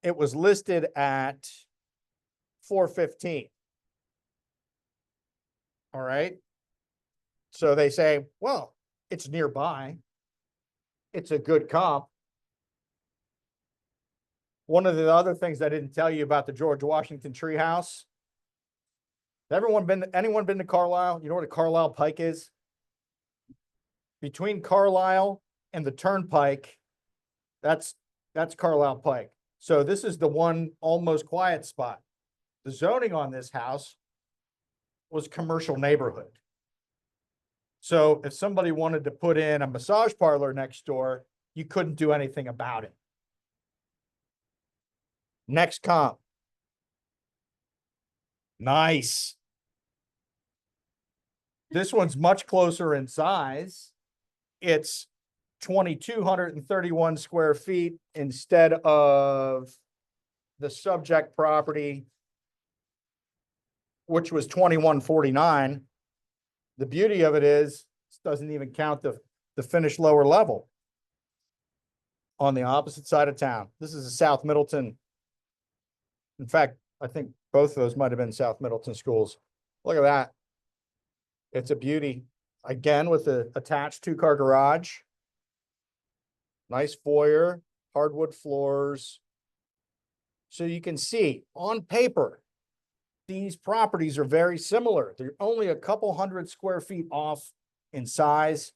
It was listed at 415. All right. So they say, well, it's nearby. It's a good comp. One of the other things I didn't tell you about the George Washington Tree House. Anyone been to Carlisle? You know where the Carlisle Pike is? Between Carlisle and the Turnpike, that's Carlisle Pike. So this is the one almost quiet spot. The zoning on this house was commercial neighborhood. So if somebody wanted to put in a massage parlor next door, you couldn't do anything about it. Next comp. Nice. This one's much closer in size. It's 2,231 square feet instead of the subject property, which was 2,149. The beauty of it is, this doesn't even count the finished lower level on the opposite side of town. This is a South Middleton. In fact, I think both of those might have been South Middleton schools. Look at that. It's a beauty. Again, with the attached 2-car garage. Nice foyer, hardwood floors. So you can see on paper, these properties are very similar. They're only a couple hundred square feet off in size,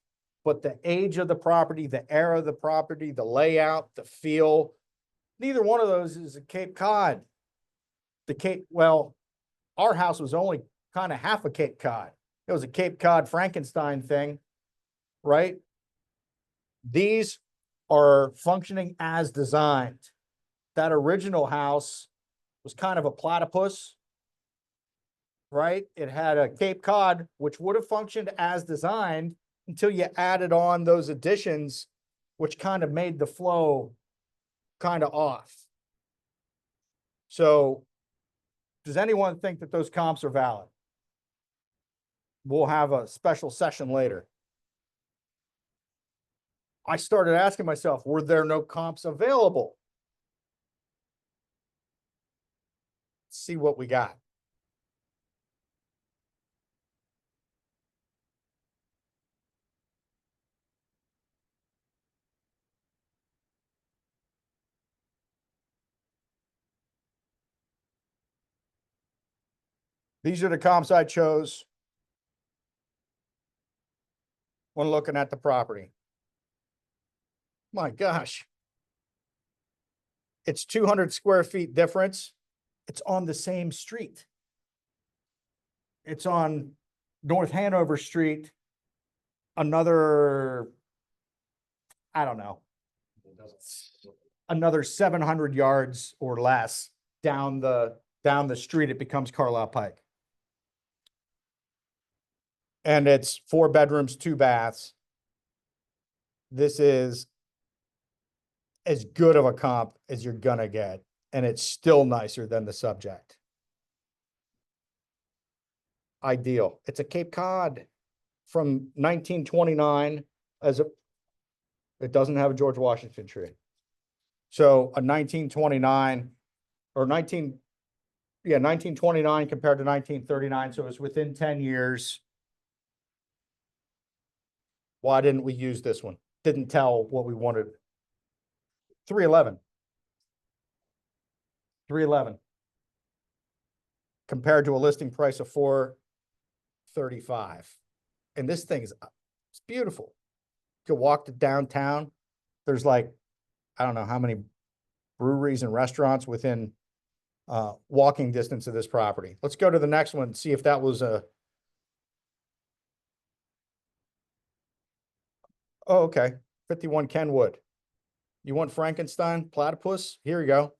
but the age of the property, the era of the property, the layout, the feel, neither one of those is a Cape Cod. Well, our house was only kind of half a Cape Cod. It was a Cape Cod Frankenstein thing, right? These are functioning as designed. That original house was kind of a platypus, right? It had a Cape Cod, which would have functioned as designed until you added on those additions, which kind of made the flow kind of off. So does anyone think that those comps are valid? We'll have a special session later. I started asking myself, were there no comps available? see what we got. These are the comps I chose when looking at the property. My gosh. It's 200 square feet difference. It's on the same street. It's on North Hanover Street. Another, I don't know, another 700 yards or less down the street, it becomes Carlisle Pike. And it's 4 bedrooms, 2 baths. This is as good of a comp as you're gonna get, and it's still nicer than the subject. Ideal. It's a Cape Cod from 1929 it doesn't have a George Washington tree. So a 1929 or 1929 compared to 1939. So it's within 10 years. Why didn't we use this one? Didn't tell what we wanted. 311. 311. Compared to a listing price of 435. And this thing's, it's beautiful. You can walk to downtown. There's like, I don't know how many breweries and restaurants within walking distance of this property. Let's go to the next one, see if that was a. Oh, okay. 51 Kenwood. You want Frankenstein platypus? Here you go.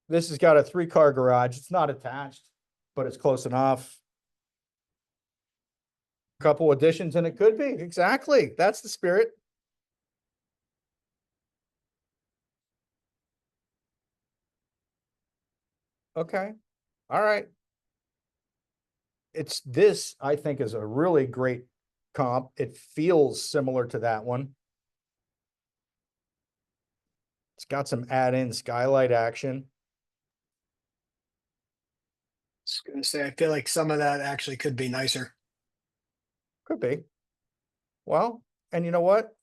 This has got a 3-car garage. It's not attached, but it's close enough. Couple additions and it could be. Exactly. That's the spirit. Okay. All right. This, I think, is a really great comp. It feels similar to that one. It's got some add-in skylight action. I was gonna say, I feel like some of that actually could be nicer. Could be. Well, and you know what?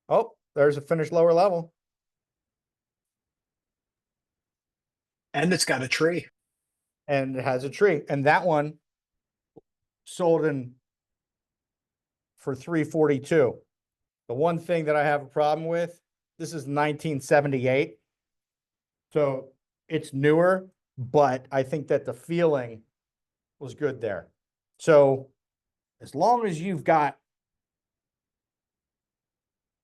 Oh, there's a finished lower level. And it's got a tree. And it has a tree. And that one sold in for 342. The one thing that I have a problem with, this is 1978. So it's newer, but I think that the feeling was good there. So as long as you've got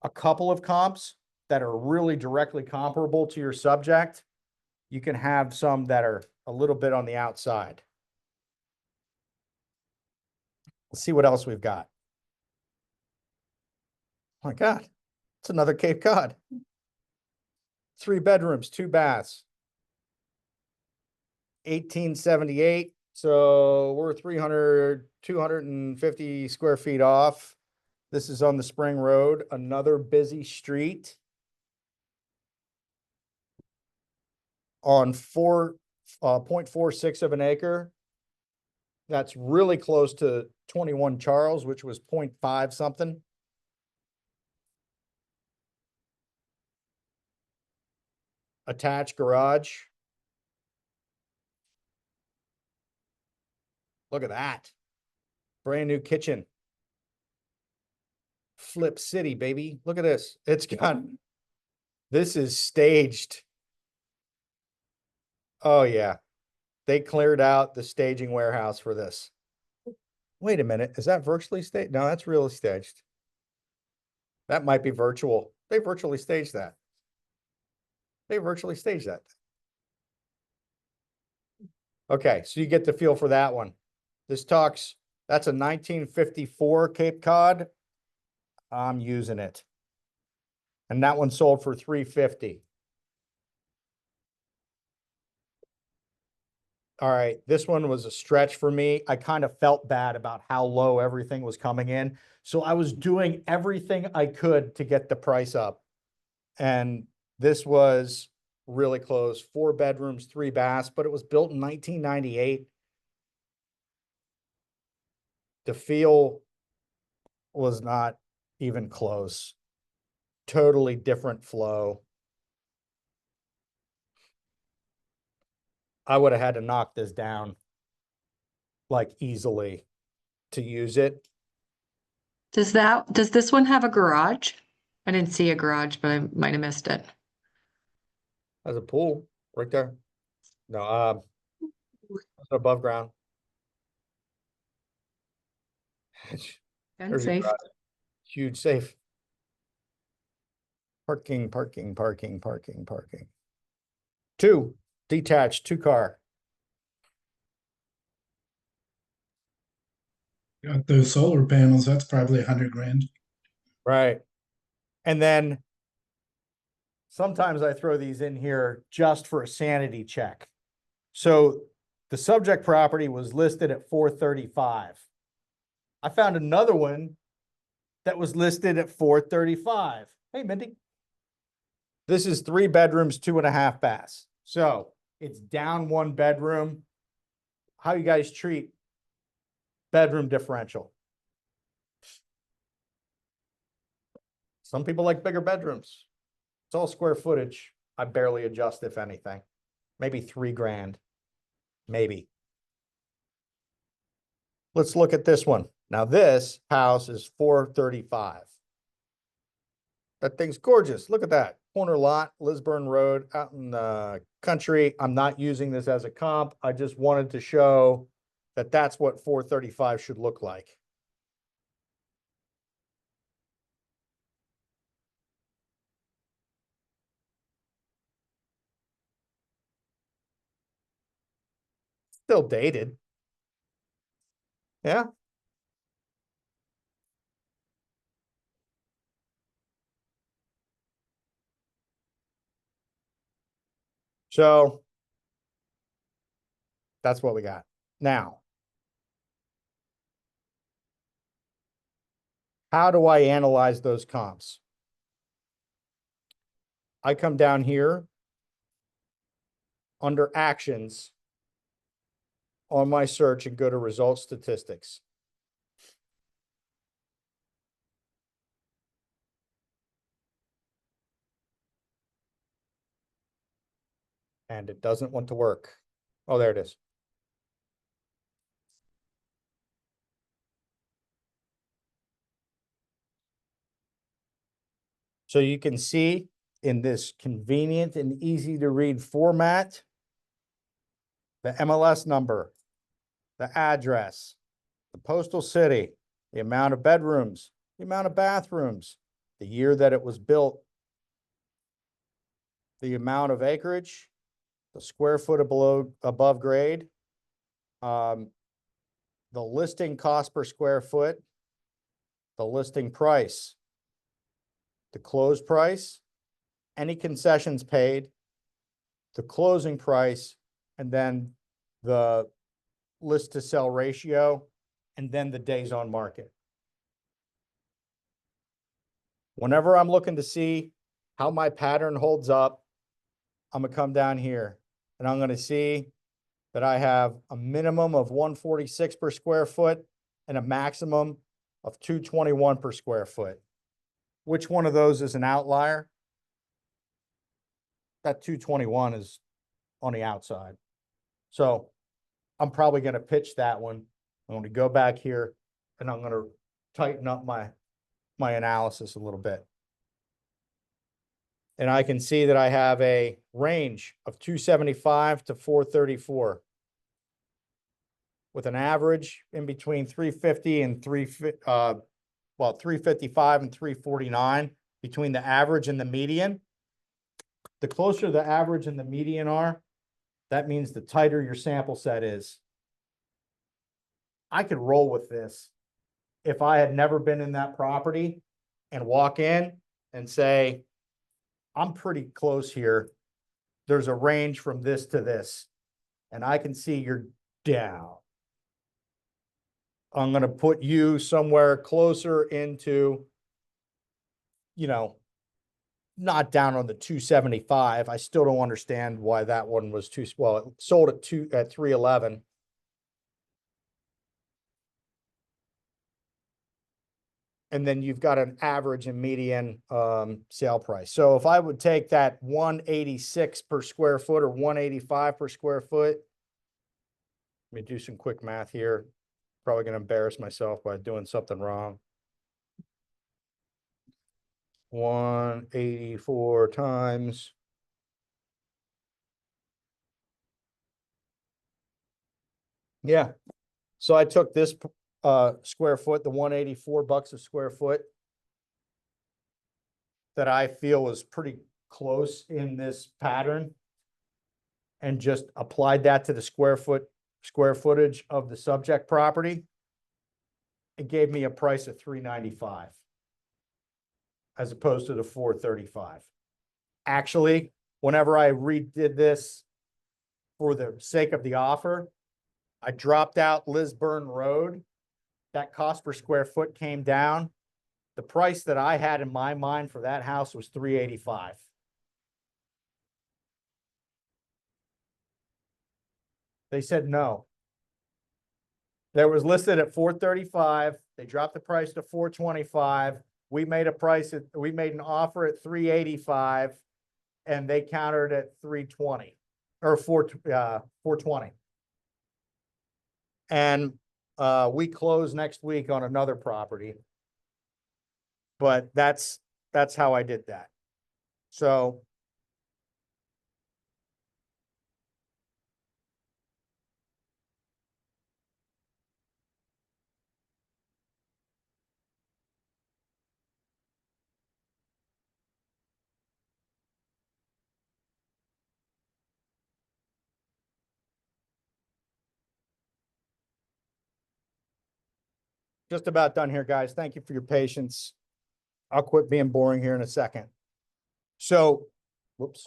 a couple of comps that are really directly comparable to your subject, you can have some that are a little bit on the outside. Let's see what else we've got. Oh my God, it's another Cape Cod. 3 bedrooms, 2 baths. 1878. So we're 250 square feet off. This is on the Spring Road, another busy street. On 0.46 of an acre. That's really close to 21 Charles, which was 0.5 something. Attached garage. Look at that. Brand new kitchen. Flip City, baby. Look at this. It's got, this is staged. Oh yeah. They cleared out the staging warehouse for this. Wait a minute. Is that virtually staged? No, that's really staged. That might be virtual. They virtually staged that. They virtually staged that. Okay, so you get the feel for that one. This talks, that's a 1954 Cape Cod. I'm using it. And that one sold for 350. All right, this one was a stretch for me. I kind of felt bad about how low everything was coming in. So I was doing everything I could to get the price up. And This was really close, 4 bedrooms, 3 baths, but it was built in 1998. The feel was not even close. Totally different flow. I would have had to knock this down like easily to use it. Does this one have a garage? I didn't see a garage, but I might have missed it. There's a pool right there. No, above ground. Gun There's your safe. garage. Huge safe. Parking, parking, parking, parking, parking. 2 detached, 2-car. Got those solar panels, that's probably 100 grand. Right. And then sometimes I throw these in here just for a sanity check. So the subject property was listed at 435. I found another one that was listed at 435. Hey, Mindy. This is 3 bedrooms, 2.5 baths. So it's down 1 bedroom. How you guys treat bedroom differential? Some people like bigger bedrooms. It's all square footage. I barely adjust, if anything. Maybe 3 grand. Maybe. Let's look at this one. Now this house is 435. That thing's gorgeous. Look at that. Corner lot, Lisburn Road, out in the country. I'm not using this as a comp. I just wanted to show that that's what 435 should look like. Still dated. Yeah. So that's what we got. Now, how do I analyze those comps? I come down here under actions on my search and go to results statistics. And it doesn't want to work. Oh, there it is. So you can see in this convenient and easy to read format, the MLS number, the address, the postal city, the amount of bedrooms, the amount of bathrooms, the year that it was built, the amount of acreage, the square foot above grade, the listing cost per square foot, the listing price, the close price, any concessions paid, the closing price, and then the list to sell ratio, and then the days on market. Whenever I'm looking to see how my pattern holds up, I'm gonna come down here and I'm gonna see that I have a minimum of 146 per square foot and a maximum of 221 per square foot. Which one of those is an outlier? That 221 is on the outside. So I'm probably going to pitch that one. I'm going to go back here and I'm going to tighten up my analysis a little bit. And I can see that I have a range of 275 to 434 with an average in between 350 and 355 and 349 between the average and the median. The closer the average and the median are, that means the tighter your sample set is. I could roll with this if I had never been in that property and walk in and say, I'm pretty close here. There's a range from this to this, and I can see you're down. I'm going to put you somewhere closer into, not down on the 275. I still don't understand why that one was too, well, it sold at 311. And then you've got an average and median sale price. So if I would take that 186 per square foot or 185 per square foot, let me do some quick math here. Probably gonna embarrass myself by doing something wrong. 184 times. Yeah. So I took this square foot, the 184 bucks a square foot that I feel is pretty close in this pattern, and just applied that to the square footage of the subject property. It gave me a price of $395 as opposed to the $435. Actually, whenever I redid this for the sake of the offer, I dropped out Lisburn Road. That cost per square foot came down. The price that I had in my mind for that house was $385. They said no. That was listed at $435. They dropped the price to $425. We made an offer at $385, and they countered at $320 or $420. And we close next week on another property. But that's how I did that. So just about done here, guys. Thank you for your patience. I'll quit being boring here in a second. So, whoops.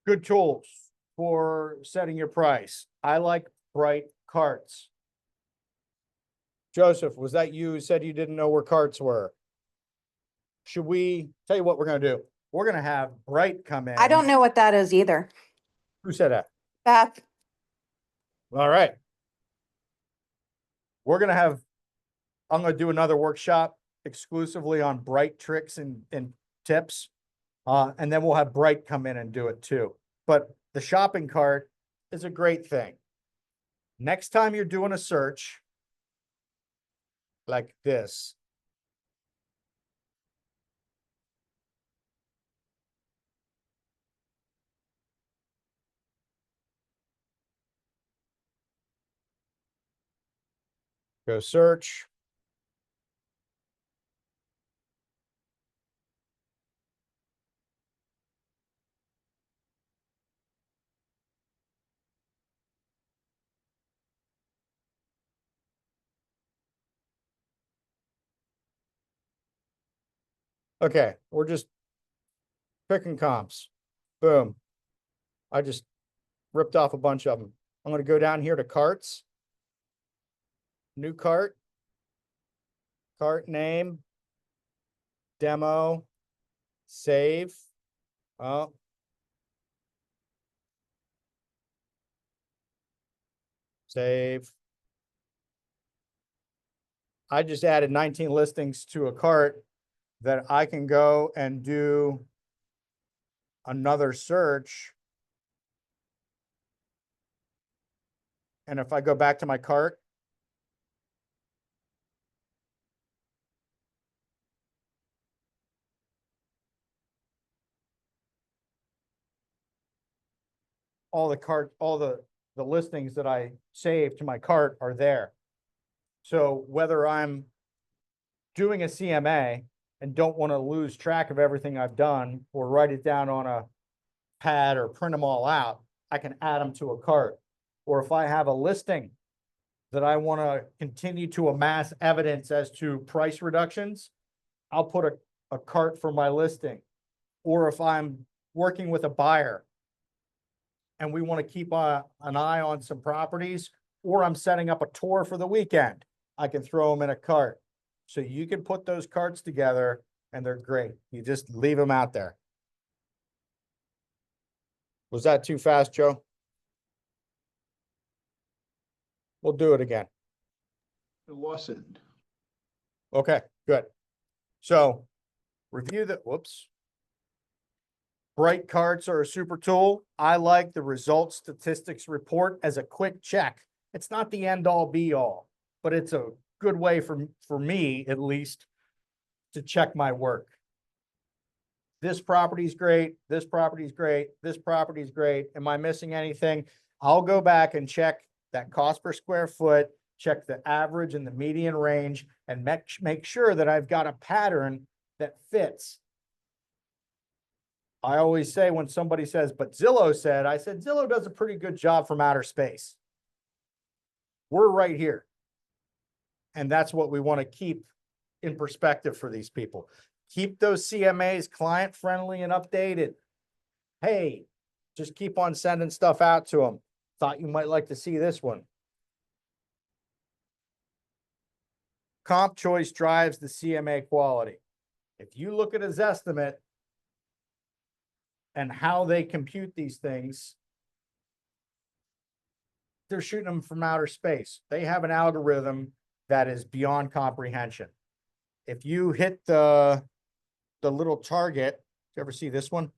Good tools for setting your price. I like bright carts. Joseph, was that you who said you didn't know where carts were? Should we tell you what we're gonna do? We're gonna have Bright come in. I don't know what that is either. Who said that? Beth, All right. I'm gonna do another workshop exclusively on Bright tricks and tips. And then we'll have Bright come in and do it too. But the shopping cart is a great thing. Next time you're doing a search like this, go search. Okay, we're just picking comps. Boom. I just ripped off a bunch of them. I'm going to go down here to carts. New cart. Cart name. Demo. Save. Oh. Save. I just added 19 listings to a cart that I can go and do another search. And if I go back to my cart, all the listings that I saved to my cart are there. So whether I'm doing a CMA and don't want to lose track of everything I've done or write it down on a pad or print them all out, I can add them to a cart. Or if I have a listing that I want to continue to amass evidence as to price reductions, I'll put a cart for my listing. Or if I'm working with a buyer and we want to keep an eye on some properties, or I'm setting up a tour for the weekend, I can throw them in a cart. So you can put those carts together and they're great. You just leave them out there. Was that too fast, Joe? We'll do it again. It wasn't. Okay, good. So review the, whoops. Bright carts are a super tool. I like the result statistics report as a quick check. It's not the end all be all, but it's a good way for me at least to check my work. This property's great, this property's great, this property's great. Am I missing anything? I'll go back and check that cost per square foot, check the average and the median range, and make sure that I've got a pattern that fits. I always say when somebody says, but Zillow said, I said, Zillow does a pretty good job from outer space. We're right here. And that's what we want to keep in perspective for these people. Keep those CMAs client friendly and updated. Hey, just keep on sending stuff out to them. Thought you might like to see this one. Comp choice drives the CMA quality. If you look at his estimate and how they compute these things, they're shooting them from outer space. They have an algorithm that is beyond comprehension. If you hit the little target, you ever see this one?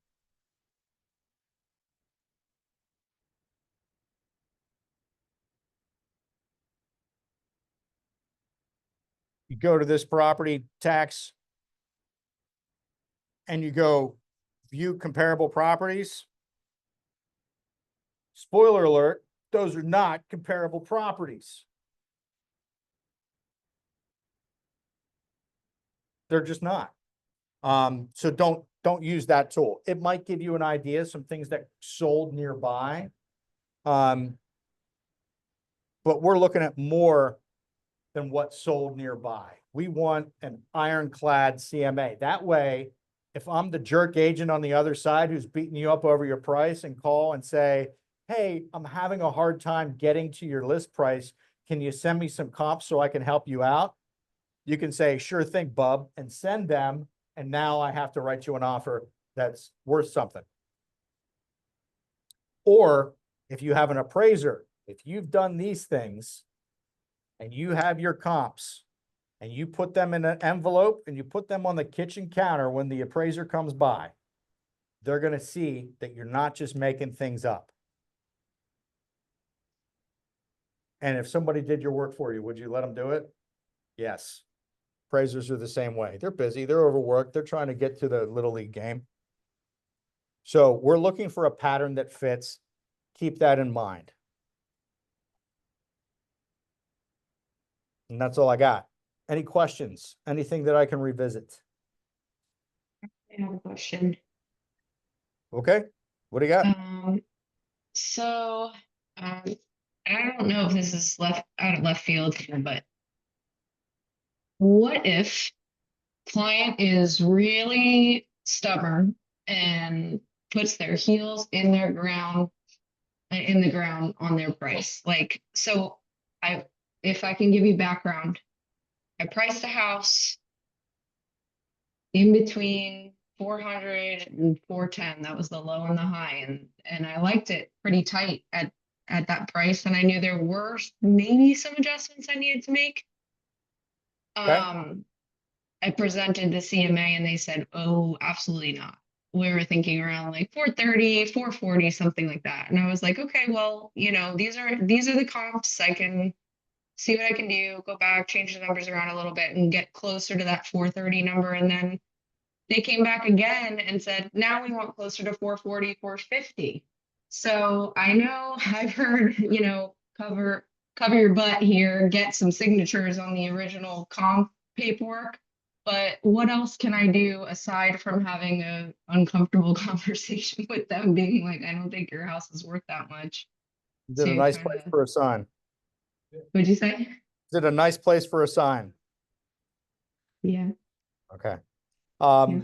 You go to this property tax and you go view comparable properties. Spoiler alert, those are not comparable properties. They're just not. So don't use that tool. It might give you an idea, some things that sold nearby. But we're looking at more than what sold nearby. We want an ironclad CMA. That way, if I'm the jerk agent on the other side who's beating you up over your price and call and say, hey, I'm having a hard time getting to your list price. Can you send me some comps so I can help you out? You can say, sure thing, bub, and send them. And now I have to write you an offer that's worth something. Or if you have an appraiser, if you've done these things and you have your comps and you put them in an envelope and you put them on the kitchen counter when the appraiser comes by, they're going to see that you're not just making things up. And if somebody did your work for you, would you let them do it? Yes. Appraisers are the same way. They're busy, they're overworked, they're trying to get to the little league game. So we're looking for a pattern that fits. Keep that in mind. And that's all I got. Any questions? Anything that I can revisit? I have a question. Okay, what do you got? So, I don't know if this is out of left field here, but what if client is really stubborn and puts their heels in the ground on their price? Like, so if I can give you background, I priced a house in between 400 and 410. That was the low and the high. And I liked it pretty tight at that price. And I knew there were maybe some adjustments I needed to make. Okay. I presented the CMA and they said, oh, absolutely not. We were thinking around like 430, 440, something like that. And I was like, okay, well, these are the comps. I can see what I can do, go back, change the numbers around a little bit and get closer to that 430 number. And then they came back again and said, now we want closer to 440, 450. So I know I've heard, cover your butt here, get some signatures on the original comp paperwork. But what else can I do aside from having an uncomfortable conversation with them being like, I don't think your house is worth that much? Is it a to nice kinda- place for a sign? What'd you say? Is it a nice place for a sign? Yeah. Okay. Yeah.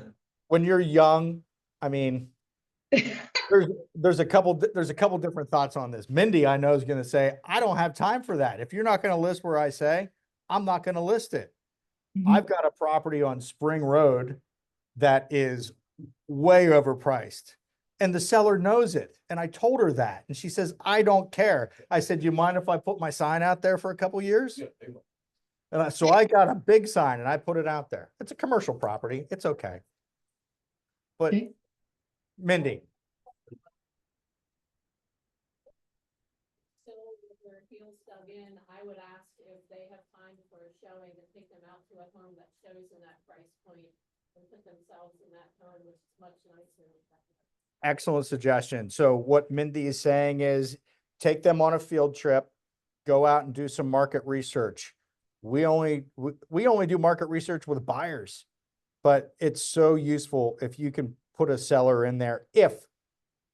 When you're young, I mean, there's a couple different thoughts on this. Mindy, I know, is gonna say, I don't have time for that. If you're not gonna list where I say, I'm not gonna list it. Mhm. I've got a property on Spring Road that is way overpriced. And the seller knows it. And I told her that. And she says, I don't care. I said, do you mind if I put my sign out there for a couple years? Yeah, they will. So I got a big sign and I put it out there. It's a commercial property. It's okay. But Okay. Mindy, So with their heels dug in, I would ask if they have time for a showing and take them out to a home that shows in that price point and put themselves in that home, which is much nicer. excellent suggestion. So what Mindy is saying is take them on a field trip, go out and do some market research. We only do market research with buyers, but it's so useful if you can put a seller in there if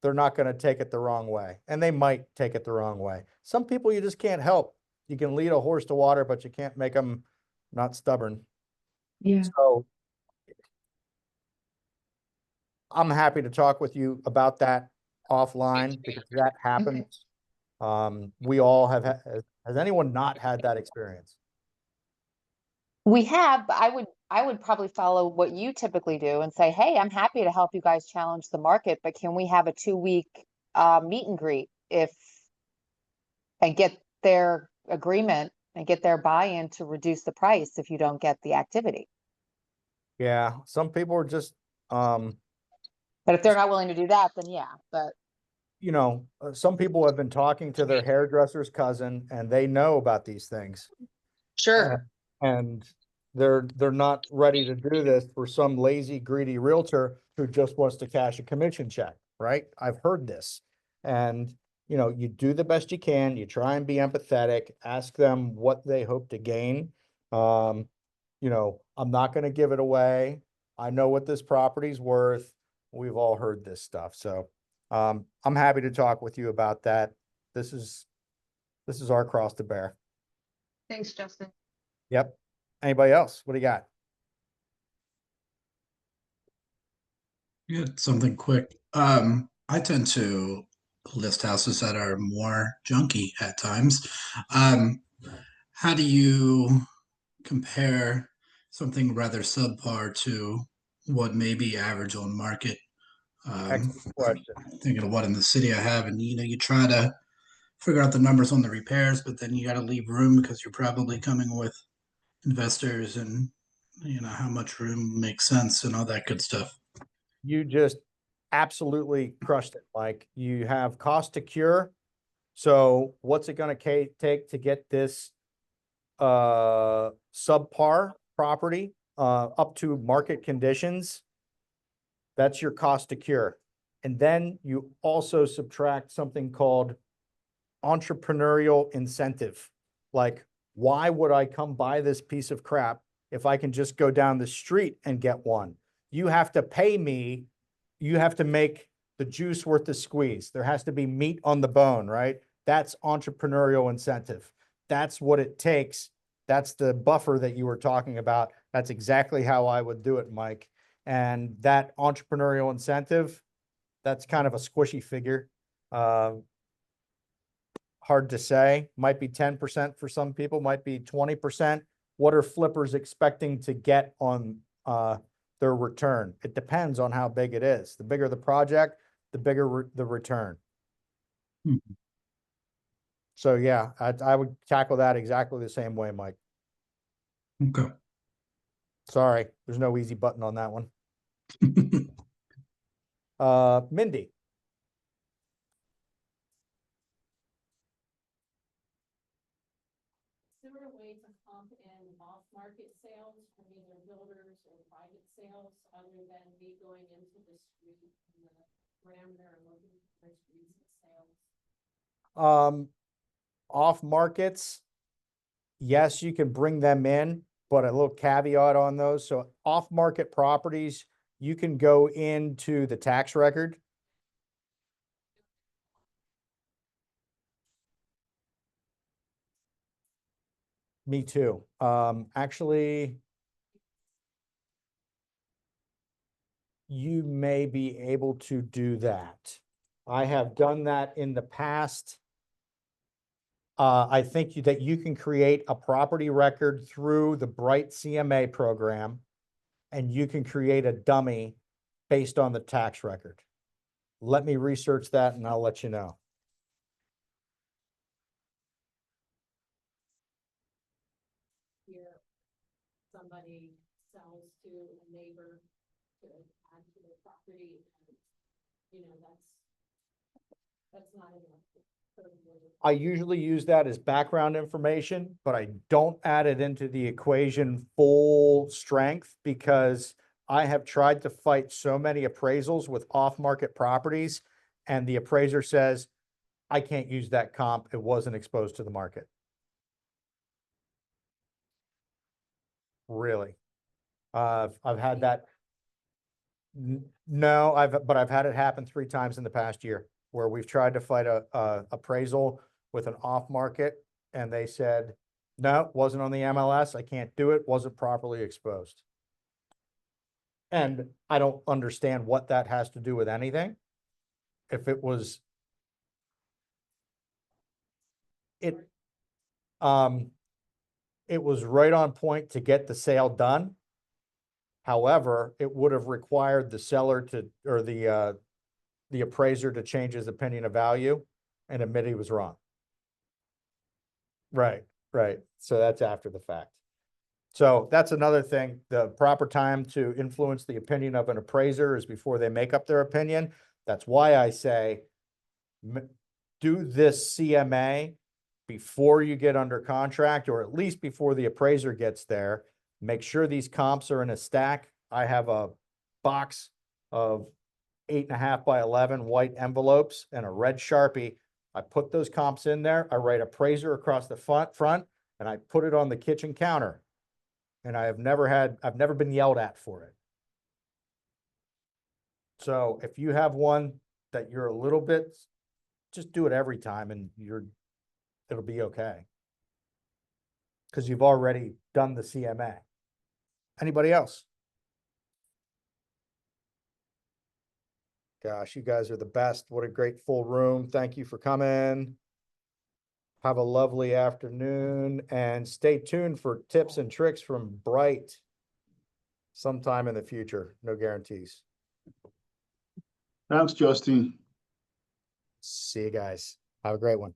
they're not going to take it the wrong way. And they might take it the wrong way. Some people you just can't help. You can lead a horse to water, but you can't make them not stubborn. Yeah. So I'm happy to talk with you about that offline because that happens. We all have, has anyone not had that experience? We have, but I would probably follow what you typically do and say, hey, I'm happy to help you guys challenge the market, but can we have a 2-week meet and greet and get their agreement and get their buy-in to reduce the price if you don't get the activity? Yeah, some people are just, But if they're not willing to do that, then yeah, but some people have been talking to their hairdresser's cousin and they know about these things. sure. And they're not ready to do this for some lazy, greedy realtor who just wants to cash a commission check, right? I've heard this. And, you do the best you can, you try and be empathetic, ask them what they hope to gain. I'm not gonna give it away. I know what this property's worth. We've all heard this stuff. So, I'm happy to talk with you about that. This is our cross to bear. Thanks, Justin. Yep. Anybody else? What do you got? Yeah, something quick. I tend to list houses that are more junky at times. Um, how do you compare something rather subpar to what may be average on market? Excellent question. Thinking of what in the city I have, and you try to figure out the numbers on the repairs, but then you got to leave room because you're probably coming with investors and how much room makes sense and all that good stuff. You just absolutely crushed it, Mike. You have cost to cure. So what's it going to take to get this subpar property up to market conditions? That's your cost to cure. And then you also subtract something called entrepreneurial incentive. Like, why would I come buy this piece of crap if I can just go down the street and get one? You have to pay me. You have to make the juice worth the squeeze. There has to be meat on the bone, right? That's entrepreneurial incentive. That's what it takes. That's the buffer that you were talking about. That's exactly how I would do it, Mike. And that entrepreneurial incentive, that's kind of a squishy figure. Hard to say, might be 10% for some people, might be 20%. What are flippers expecting to get on their return? It depends on how big it is. The bigger the project, the bigger the return. Mhm. So yeah, I would tackle that exactly the same way, Mike. Okay. Sorry, there's no easy button on that one. Mindy. Is there a way to pump in off-market sales from either builders or private sales other than me going into the street and the parameter and looking for streets and sales? Off markets, yes, you can bring them in, but a little caveat on those. So off market properties, you can go into the tax record. Me too. Actually, you may be able to do that. I have done that in the past. I think that you can create a property record through the Bright CMA program, and you can create a dummy based on the tax record. Let me research that and I'll let you know. Here, somebody sells to a neighbor to add to their property, and, you know, that's not enough. I usually use that as background information, but I don't add it into the equation full strength because I have tried to fight so many appraisals with off-market properties, and the appraiser says, I can't use that comp. It wasn't exposed to the market. Really. I've had that. No, but I've had it happen 3 times in the past year where we've tried to fight a appraisal with an off market and they said, no, wasn't on the MLS. I can't do it. Wasn't properly exposed. And I don't understand what that has to do with anything. If it was, it was right on point to get the sale done. However, it would have required the seller to, or the appraiser to change his opinion of value and admit he was wrong. Right, right. So that's after the fact. So that's another thing. The proper time to influence the opinion of an appraiser is before they make up their opinion. That's why I say do this CMA before you get under contract, or at least before the appraiser gets there. Make sure these comps are in a stack. I have a box of 8.5 by 11 white envelopes and a red Sharpie. I put those comps in there. I write appraiser across the front, and I put it on the kitchen counter. And I've never been yelled at for it. So if you have one that you're a little bit, just do it every time and it'll be okay. Because you've already done the CMA. Anybody else? Gosh, you guys are the best. What a great full room. Thank you for coming. Have a lovely afternoon and stay tuned for tips and tricks from Bright sometime in the future. No guarantees. Thanks, Justin. See you guys. Have a great one.